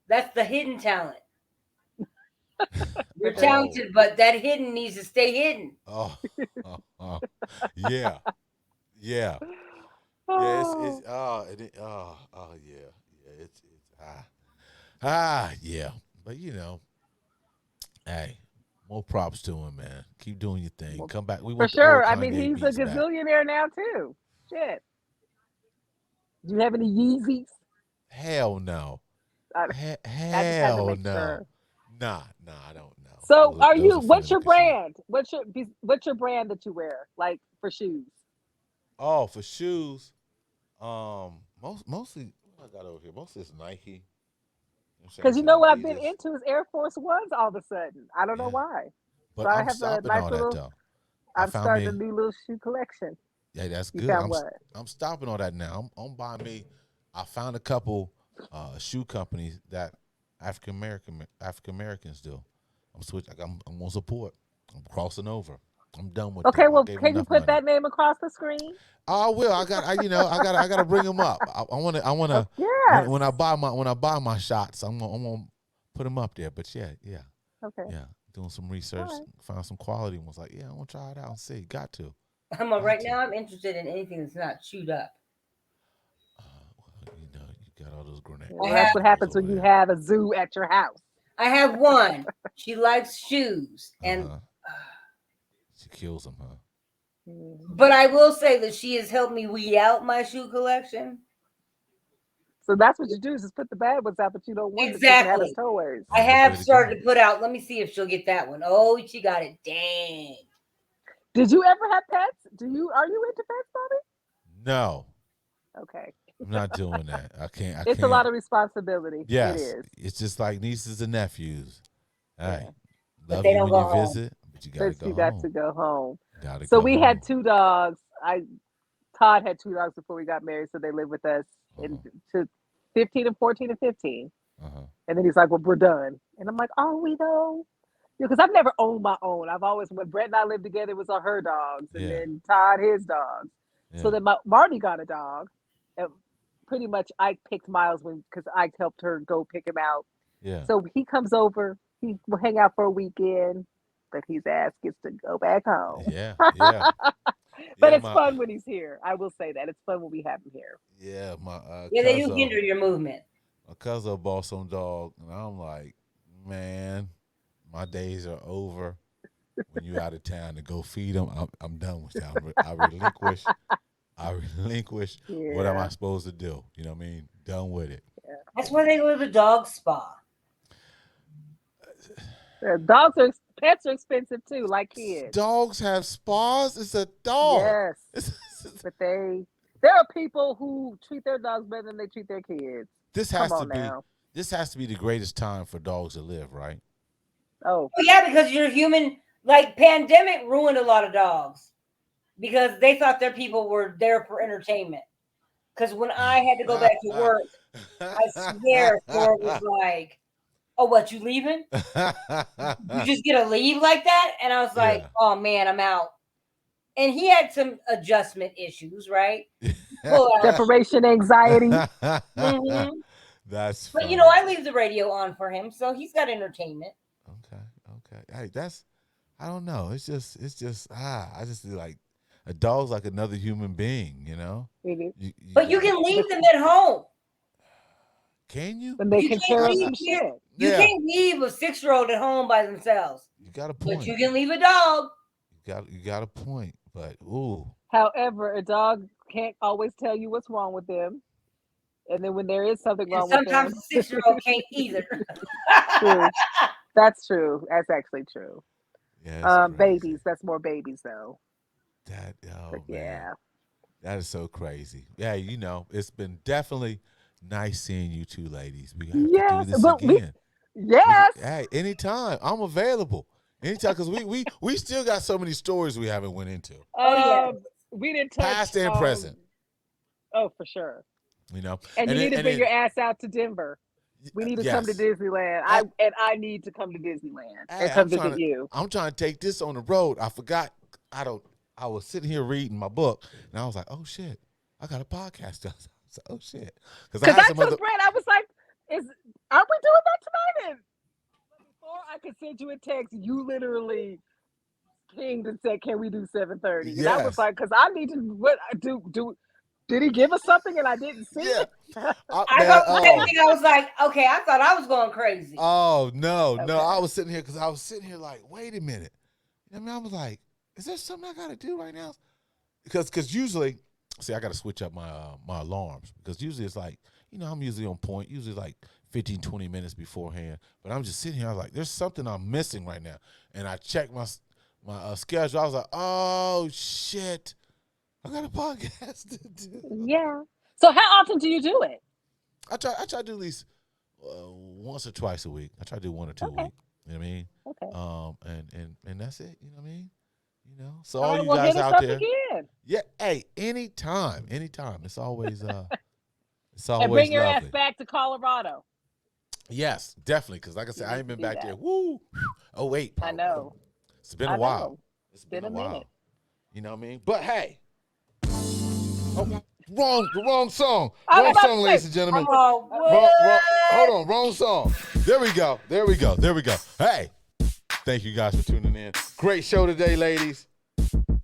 that's the hidden talent. You're talented, but that hidden needs to stay hidden. Yeah. Yeah. Yeah. But hey, more props to him, man. Keep doing your thing. Come back. We for sure. I mean, he's a gazillionaire now too. Shit. Do you have any Yeezys? Hell no. Hell no. Sure. Nah, I don't know. So what's your brand? What's your brand that you wear, like, for shoes? Oh, for shoes, mostly what I got over here. Mostly it's Nike. Because what I've been into is Air Force Ones all of a sudden. I don't know why. But so I'm I have stopping a nice all little, that though. I'm starting a new little shoe collection. Yeah, that's good. What? I'm stopping all that now. I'm buying me. I found a couple shoe companies that African Americans do. I'm switching. I'm gonna support. I'm crossing over. I'm done with. Okay, well, can you put that name across the screen? I will. I got to bring them up. I want to. Yes. When I buy my shots, I'm gonna put them up there. But yeah. Okay. Yeah, doing some research, found some quality, and was like, I want to try it out and see. Got to. Right now, I'm interested in anything that's not chewed up. You got all those grenades. Well, that's what happens when you have a zoo at your house. I have one. She likes shoes, and she kills them, huh? But I will say that she has helped me weed out my shoe collection. So that's what you do, is just put the bad ones out, but you don't want exactly. To I have started to put out. Let me see if she'll get that one. Oh, she got it. Dang. Did you ever have pets? Are you into pets, Bobby? No. Okay. I'm not doing that. I can't. It's a lot of responsibility. Yes. It is. It's just like nieces and nephews. All right. Love you when you visit, but you got to go home. So we had 2 dogs. Todd had 2 dogs before we got married, so they live with us. and to 15 and 14 and 15. Uh-huh. And then he's like, well, we're done. And I'm like, oh, we know. Because I've never owned my own. I've always, when Brett and I lived together, it was on her dogs. And then Todd, his dogs. Yeah. So then Marty got a dog. And pretty much I picked Miles because I helped her go pick him out. Yeah. So he comes over. He will hang out for a weekend. But his ass gets to go back home. Yeah. But it's fun when he's here. I will say that. It's fun when we have him here. Yeah. They do hinder your movement. My cousin bought some dog. And I'm like, man, my days are over. When you're out of town to go feed them, I'm done with that. I relinquish. What am I supposed to do? You know what I mean? Done with it. Yeah. That's why they go to the dog spa. Pets are expensive too, like kids. Dogs have spas. It's a dog. Yes, but there are people who treat their dogs better than they treat their kids. This has to be the greatest time for dogs to live, right? Oh yeah, because you're human. Like, pandemic ruined a lot of dogs because they thought their people were there for entertainment. Because when I had to go back to work, I swear Thor was like, oh, what, you leaving? You just get a leave like that? And I was like, oh, man, I'm out. And he had some adjustment issues, right? Separation anxiety. Mm-hmm. That's funny. But, I leave the radio on for him, so he's got entertainment. Okay. Hey, I don't know. It's just, I just feel like a dog's like another human being, Mm-hmm. But you can leave them at home. Can you? When they can carry some shit. You can't leave a 6-year-old at home by themselves. You got a point. But you can leave a dog. You got a point. But ooh. However, a dog can't always tell you what's wrong with them. And then when there is something wrong with them. Sometimes a 6-year-old can't either. True. That's true. That's actually true. Yeah, babies. That's more babies though. Man. That is so crazy. Yeah, it's been definitely nice seeing you two ladies. We have to do this again. Hey, anytime. I'm available. Anytime, because we still got so many stories we haven't went into. We didn't touch past and present. Oh, for sure. And you need to bring your ass out to Denver. We need to come to Disneyland. I need to come to Disneyland and come visit you. I'm trying to take this on the road. I forgot. I was sitting here reading my book, and I was like, oh shit, I got a podcast. I was like, oh shit, because I told Brett, I was like, aren't we doing that tonight? And before I could send you a text, you literally pinged and said, can we do 7:30? And I was like, because I need to do. Did he give us something and I didn't see it? I was like, okay, I thought I was going crazy. Oh, no. I was sitting here like, wait a minute. I was like, is there something I got to do right now? Because usually, I got to switch up my alarms. Because usually it's like, I'm usually on point, usually like 15, 20 minutes beforehand. But I'm just sitting here, I was like, there's something I'm missing right now. And I checked my schedule. I was like, oh, shit. I got a podcast to do. Yeah. So how often do you do it? I try to do at least once or twice a week. I try to do 1 or 2 a week. You know what I mean? Okay. And that's it. You know what I mean? So all you guys out there. Again. Yeah. Hey, anytime. It's always it's always and bring your lovely. Ass back to Colorado. Yes, definitely. Because like I said, I ain't been back there. Woo. Oh wait. I know. It's been a while. It's been a minute. You know what I mean? But hey. Oh, wrong song. Wrong song, ladies and gentlemen. Hold on, wrong song. There we go. Hey, thank you guys for tuning in. Great show today, ladies.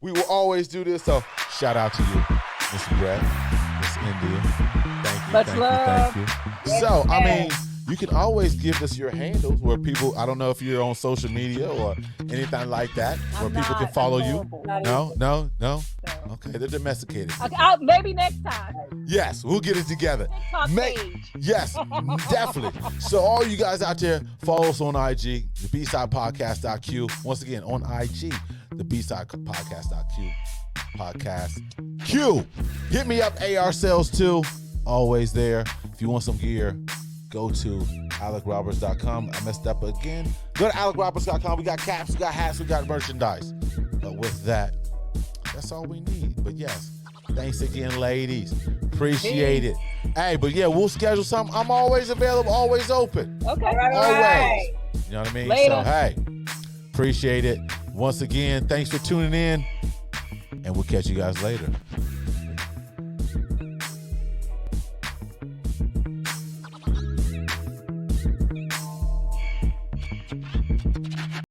We will always do this, so shout out to you, Mr. Brett, Miss India. Thank you. So, I mean, you can always give us your handles where people, I don't know if you're on social media or anything like that, where people can follow you. No. Okay, they're domesticated. Okay, maybe next time. Yes, we'll get it together. Yes, definitely. So all you guys out there, follow us on IG, the B-Side-Podcast.Q. Once again, on IG, the B-Side-Podcast.Q. Podcast Q. Hit me up, AR Sales too. Always there. If you want some gear, go to alecroberts.com. I messed up again. Go to alecroberts.com. We got caps, we got hats, we got merchandise. But with that, that's all we need. But yes, thanks again, ladies. Appreciate it. Hey, but yeah, we'll schedule something. I'm always available, always open. Okay. All right. Always. You know what I mean? Later. So, hey, appreciate it. Once again, thanks for tuning in, and we'll catch you guys later.